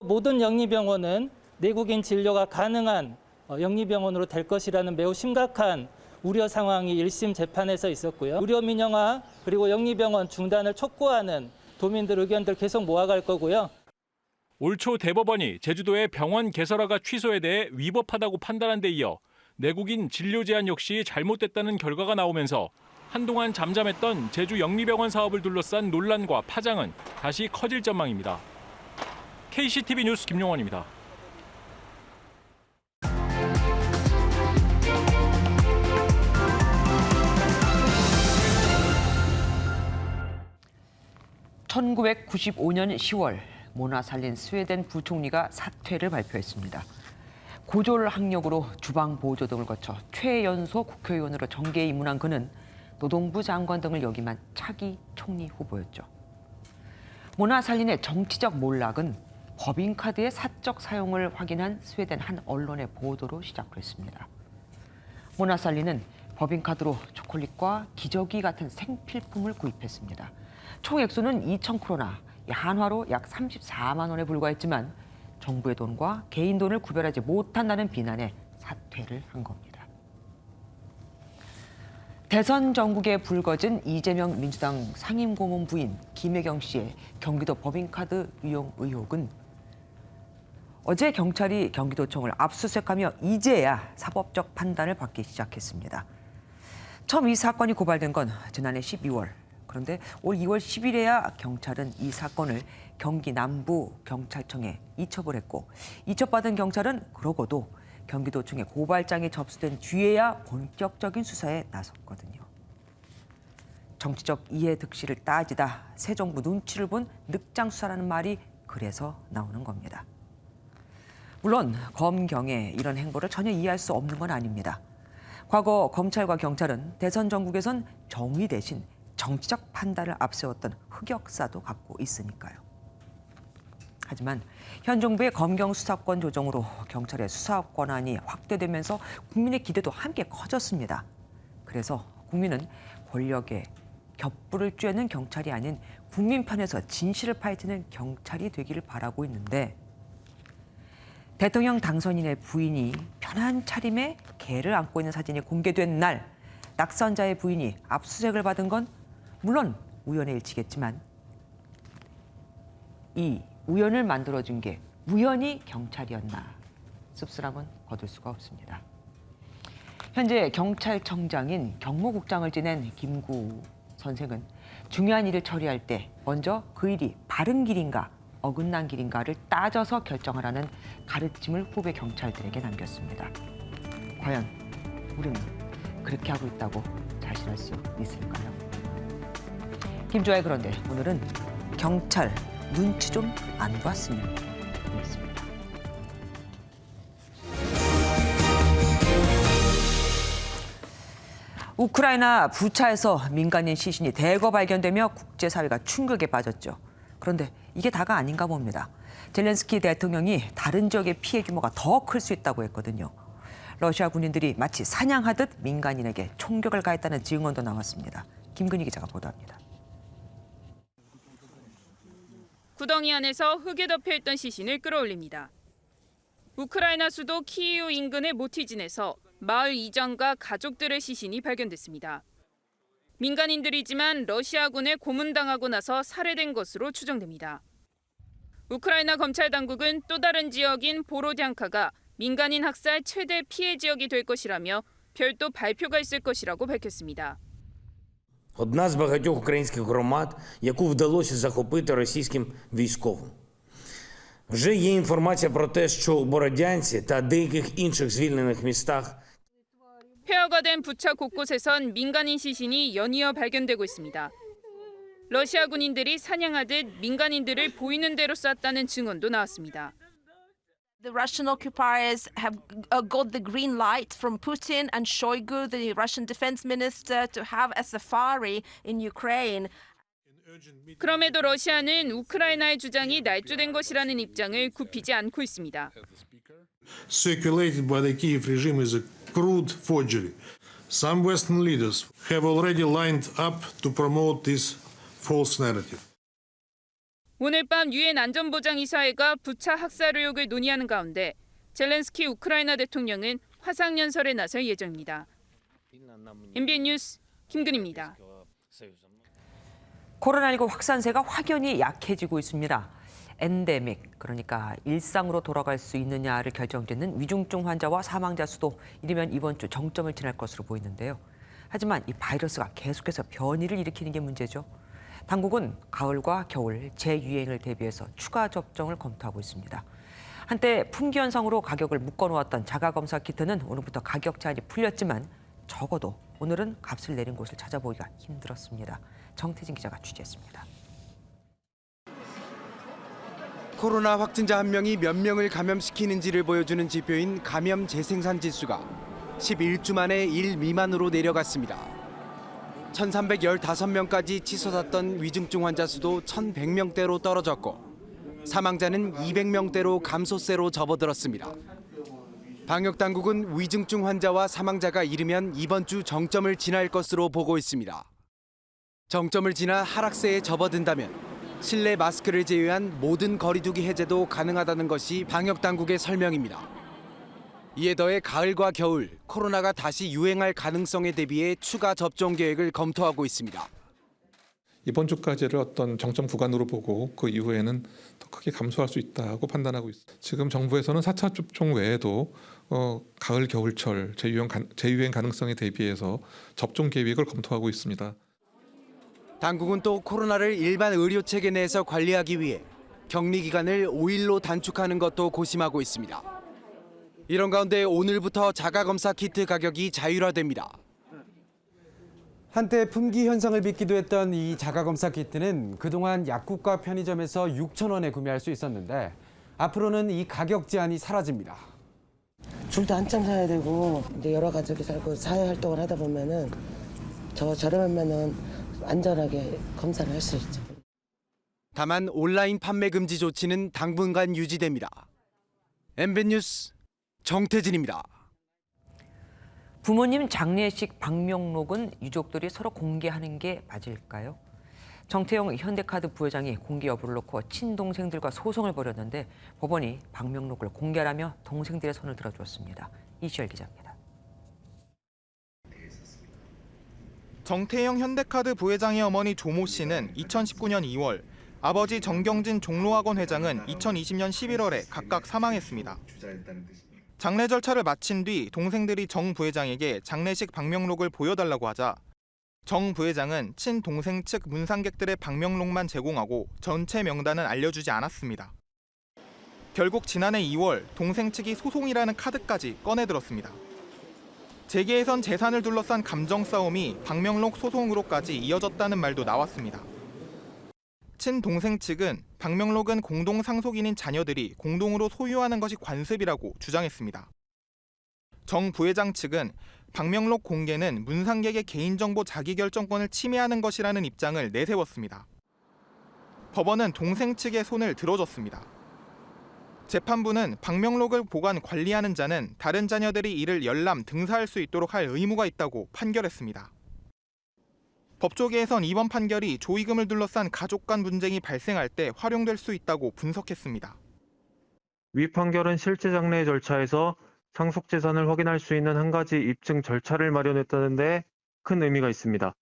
모든 영리병원은 내국인 진료가 가능한 영리병원으로 될 것이라는 매우 심각한 우려 상황이 1심 재판에서 있었고요. 의료 민영화 그리고 영리병원 중단을 촉구하는 도민들 의견들 계속 모아갈 거고요. 올 초 대법원이 제주도의 병원 개설허가 취소에 대해 위법하다고 판단한 데 이어 내국인 진료 제한 역시 잘못됐다는 결과가 나오면서 한동안 잠잠했던 제주 영리병원 사업을 둘러싼 논란과 파장은 다시 커질 전망입니다. KCTV 뉴스 김용원입니다. (1995년 10월) 모나 살린 스웨덴 부총리가 사퇴를 발표했습니다. 고졸학력으로 주방보조 등을 거쳐 최연소 국회의원으로 정계에 입문한 그는 노동부 장관 등을 역임한 차기 총리 후보였죠. 모나 살린의 정치적 몰락은 법인카드의 사적 사용을 확인한 스웨덴 한 언론의 보도로 시작했습니다. 모나 살린은 법인카드로 초콜릿과 기저귀 같은 생필품을 구입했습니다. 총 액수는 2,000크로나, 한화로 약 34만 원에 불과했지만 정부의 돈과 개인 돈을 구별하지 못한다는 비난에 사퇴를 한 겁니다. 대선 전국에 불거진 이재명 민주당 상임고문 부인 김혜경 씨의 경기도 법인카드 유용 의혹은 어제 경찰이 경기도청을 압수수색하며 이제야 사법적 판단을 받기 시작했습니다. 처음 이 사건이 고발된 건 지난해 12월. 그런데 올 2월 10일에야 경찰은 이 사건을 경기 남부 경찰청에 이첩을 했고 이첩받은 경찰은 그러고도 경기도청에 고발장이 접수된 뒤에야 본격적인 수사에 나섰거든요. 정치적 이해득실을 따지다 새 정부 눈치를 본 늑장 수사라는 말이 그래서 나오는 겁니다. 물론 검경의 이런 행보를 전혀 이해할 수 없는 건 아닙니다. 과거 검찰과 경찰은 대선 전국에선 정의 대신 정치적 판단을 앞세웠던 흑역사도 갖고 있으니까요. 하지만 현 정부의 검경 수사권 조정으로 경찰의 수사 권한이 확대되면서 국민의 기대도 함께 커졌습니다. 그래서 국민은 권력에 겹불을 쬐는 경찰이 아닌 국민 편에서 진실을 파헤치는 경찰이 되기를 바라고 있는데 대통령 당선인의 부인이 편한 차림에 개를 안고 있는 사진이 공개된 날 낙선자의 부인이 압수수색을 받은 건 물론 우연의 일치겠지만 이 우연을 만들어준 게 우연히 경찰이었나 씁쓸함은 거둘 수가 없습니다. 현재 경찰청장인 경무국장을 지낸 김구 선생은 중요한 일을 처리할 때 먼저 그 일이 바른 길인가 어긋난 길인가를 따져서 결정하라는 가르침을 후배 경찰들에게 남겼습니다. 과연 우리는 그렇게 하고 있다고 자신할 수 있을까요? 김주아의 그런데 오늘은 경찰 눈치 좀 안 봤으면 하겠습니다. 우크라이나 부차에서 민간인 시신이 대거 발견되며 국제사회가 충격에 빠졌죠. 그런데 이게 다가 아닌가 봅니다. 젤렌스키 대통령이 다른 지역의 피해 규모가 더 클 수 있다고 했거든요. 러시아 군인들이 마치 사냥하듯 민간인에게 총격을 가했다는 증언도 나왔습니다. 김근희 기자가 보도합니다. 구덩이 안에서 흙에 덮여있던 시신을 끌어올립니다. 우크라이나 수도 키이우 인근의 모티진에서 마을 이장과 가족들의 시신이 발견됐습니다. 민간인들이지만 러시아군에 고문당하고 나서 살해된 것으로 추정됩니다. 우크라이나 검찰 당국은 또 다른 지역인 보로디앙카가 민간인 학살 최대 피해 지역이 될 것이라며 별도 발표가 있을 것이라고 밝혔습니다. Одна з багатьох українських громад, яку вдалося захопити російським військовим. Вже є інформація про те, що у Бородянці та деяких інших звільнених містах 폐허가 된 부차 곳곳에선 민간인 시신이 연이어 발견되고 있습니다. 러시아 군인들이 사냥하듯 민간인들을 보이는 대로 쐈다는 증언도 나왔습니다. The Russian occupiers have got the green light from Putin and Shoigu, the Russian defense minister, to have a safari in Ukraine. 그럼에도 러시아는 우크라이나의 주장이 날조된 것이라는 입장을 굽히지 않고 있습니다. Circulated by the Kiev regime is a crude forgery. Some Western leaders have already lined up to promote this false narrative. 오늘 밤 유엔 안전보장이사회가 부차 학살 의혹을 논의하는 가운데 젤렌스키 우크라이나 대통령은 화상연설에 나설 예정입니다. MBN 뉴스 김근희입니다. 코로나19 확산세가 확연히 약해지고 있습니다. 엔데믹, 그러니까 일상으로 돌아갈 수 있느냐를 결정짓는 위중증 환자와 사망자 수도 이르면 이번 주 정점을 지날 것으로 보이는데요. 하지만 이 바이러스가 계속해서 변이를 일으키는 게 문제죠. 당국은 가을과 겨울 재유행을 대비해서 추가 접종을 검토하고 있습니다. 한때 품귀 현상으로 가격을 묶어놓았던 자가검사 키트는 오늘부터 가격 제한이 풀렸지만 적어도 오늘은 값을 내린 곳을 찾아보기가 힘들었습니다. 정태진 기자가 취재했습니다. 코로나 확진자 한 명이 몇 명을 감염시키는지를 보여주는 지표인 감염 재생산 지수가 11주 만에 1 미만으로 내려갔습니다. 1,315명까지 치솟았던 위중증 환자 수도 1,100명대로 떨어졌고 사망자는 200명대로 감소세로 접어들었습니다. 방역당국은 위중증 환자와 사망자가 이르면 이번 주 정점을 지날 것으로 보고 있습니다. 정점을 지나 하락세에 접어든다면 실내 마스크를 제외한 모든 거리두기 해제도 가능하다는 것이 방역당국의 설명입니다. 이에 더해 가을과 겨울 코로나가 다시 유행할 가능성에 대비해 추가 접종 계획을 검토하고 있습니다. 이번 주까지를 어떤 정점 구간으로 보고 그 이후에는 더 크게 감소할 수 있다고 판단하고 있습니다. 지금 정부에서는 4차 접종 외에도 가을 겨울철 재유행 가능성에 대비해서 접종 계획을 검토하고 있습니다. 당국은 또 코로나를 일반 의료 체계 내에서 관리하기 위해 격리 기간을 5일로 단축하는 것도 고심하고 있습니다. 이런 가운데 오늘부터 자가검사 키트 가격이 자율화됩니다. 한때 품귀 현상을 빚기도 했던 이 자가검사 키트는 그동안 약국과 편의점에서 6,000원에 구매할 수 있었는데 앞으로는 이 가격 제한이 사라집니다. 줄도 한참 서야 되고 이제 여러 가족이 살고 사회 활동을 하다 보면은 저렴하면은 안전하게 검사를 할 수 있죠. 다만 온라인 판매 금지 조치는 당분간 유지됩니다. MBN 뉴스 정태진입니다. 부모님 장례식 방명록은 유족들이 서로 공개하는 게 맞을까요? 정태영 현대카드 부회장이 공개 여부를 놓고 친동생들과 소송을 벌였는데 법원이 방명록을 공개하라며 동생들의 손을 들어주었습니다. 이시열 기자입니다. 정태영 현대카드 부회장의 어머니 조모 씨는 2019년 2월, 아버지 정경진 종로학원 회장은 2020년 11월에 각각 사망했습니다. 장례 절차를 마친 뒤 동생들이 정 부회장에게 장례식 방명록을 보여달라고 하자 정 부회장은 친동생 측 문상객들의 방명록만 제공하고 전체 명단은 알려주지 않았습니다. 결국 지난해 2월 동생 측이 소송이라는 카드까지 꺼내들었습니다. 재계에선 재산을 둘러싼 감정 싸움이 방명록 소송으로까지 이어졌다는 말도 나왔습니다. 친동생 측은 방명록은 공동 상속인인 자녀들이 공동으로 소유하는 것이 관습이라고 주장했습니다. 정 부회장 측은 방명록 공개는 문상객의 개인정보 자기결정권을 침해하는 것이라는 입장을 내세웠습니다. 법원은 동생 측의 손을 들어줬습니다. 재판부는 방명록을 보관 관리하는 자는 다른 자녀들이 이를 열람, 등사할 수 있도록 할 의무가 있다고 판결했습니다. 법조계에선 이번 판결이 조의금을 둘러싼 가족 간 분쟁이 발생할 때 활용될 수 있다고 분석했습니다. 위 판결은 실제 장례 절차에서 상속 재산을 확인할 수 있는 한 가지 입증 절차를 마련했다는 데 큰 의미가 있습니다.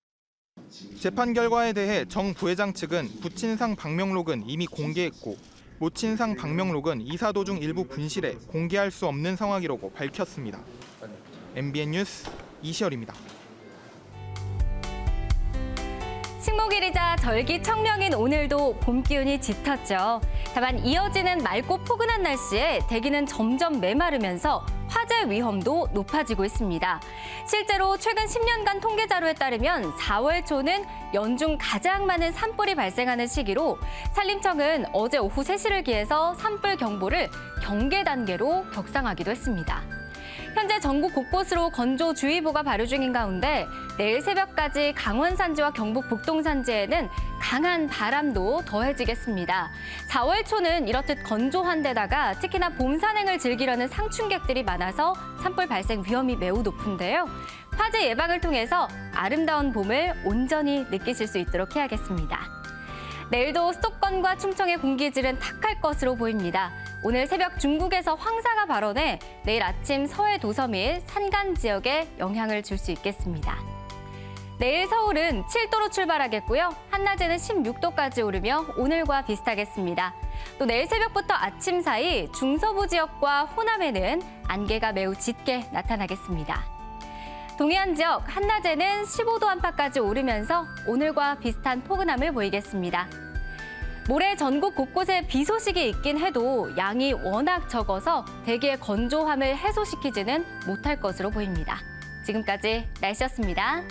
재판 결과에 대해 정 부회장 측은 부친상 방명록은 이미 공개했고 모친상 방명록은 이사 도중 일부 분실해 공개할 수 없는 상황이라고 밝혔습니다. MBN 뉴스 이시열입니다. 식목일이자 절기청명인 오늘도 봄 기운이 짙었죠. 다만 이어지는 맑고 포근한 날씨에 대기는 점점 메마르면서 화재 위험도 높아지고 있습니다. 실제로 최근 10년간 통계 자료에 따르면 4월 초는 연중 가장 많은 산불이 발생하는 시기로 산림청은 어제 오후 3시를 기해서 산불 경보를 경계 단계로 격상하기도 했습니다. 현재 전국 곳곳으로 건조주의보가 발효 중인 가운데 내일 새벽까지 강원 산지와 경북 북동 산지에는 강한 바람도 더해지겠습니다. 4월 초는 이렇듯 건조한 데다가 특히나 봄 산행을 즐기려는 상춘객들이 많아서 산불 발생 위험이 매우 높은데요. 화재 예방을 통해서 아름다운 봄을 온전히 느끼실 수 있도록 해야겠습니다. 내일도 수도권과 충청의 공기질은 탁할 것으로 보입니다. 오늘 새벽 중국에서 황사가 발원해 내일 아침 서해 도서 및 산간 지역에 영향을 줄 수 있겠습니다. 내일 서울은 7도로 출발하겠고요. 한낮에는 16도까지 오르며 오늘과 비슷하겠습니다. 또 내일 새벽부터 아침 사이 중서부 지역과 호남에는 안개가 매우 짙게 나타나겠습니다. 동해안 지역 한낮에는 15도 안팎까지 오르면서 오늘과 비슷한 포근함을 보이겠습니다. 모레 전국 곳곳에 비 소식이 있긴 해도 양이 워낙 적어서 대기의 건조함을 해소시키지는 못할 것으로 보입니다. 지금까지 날씨였습니다.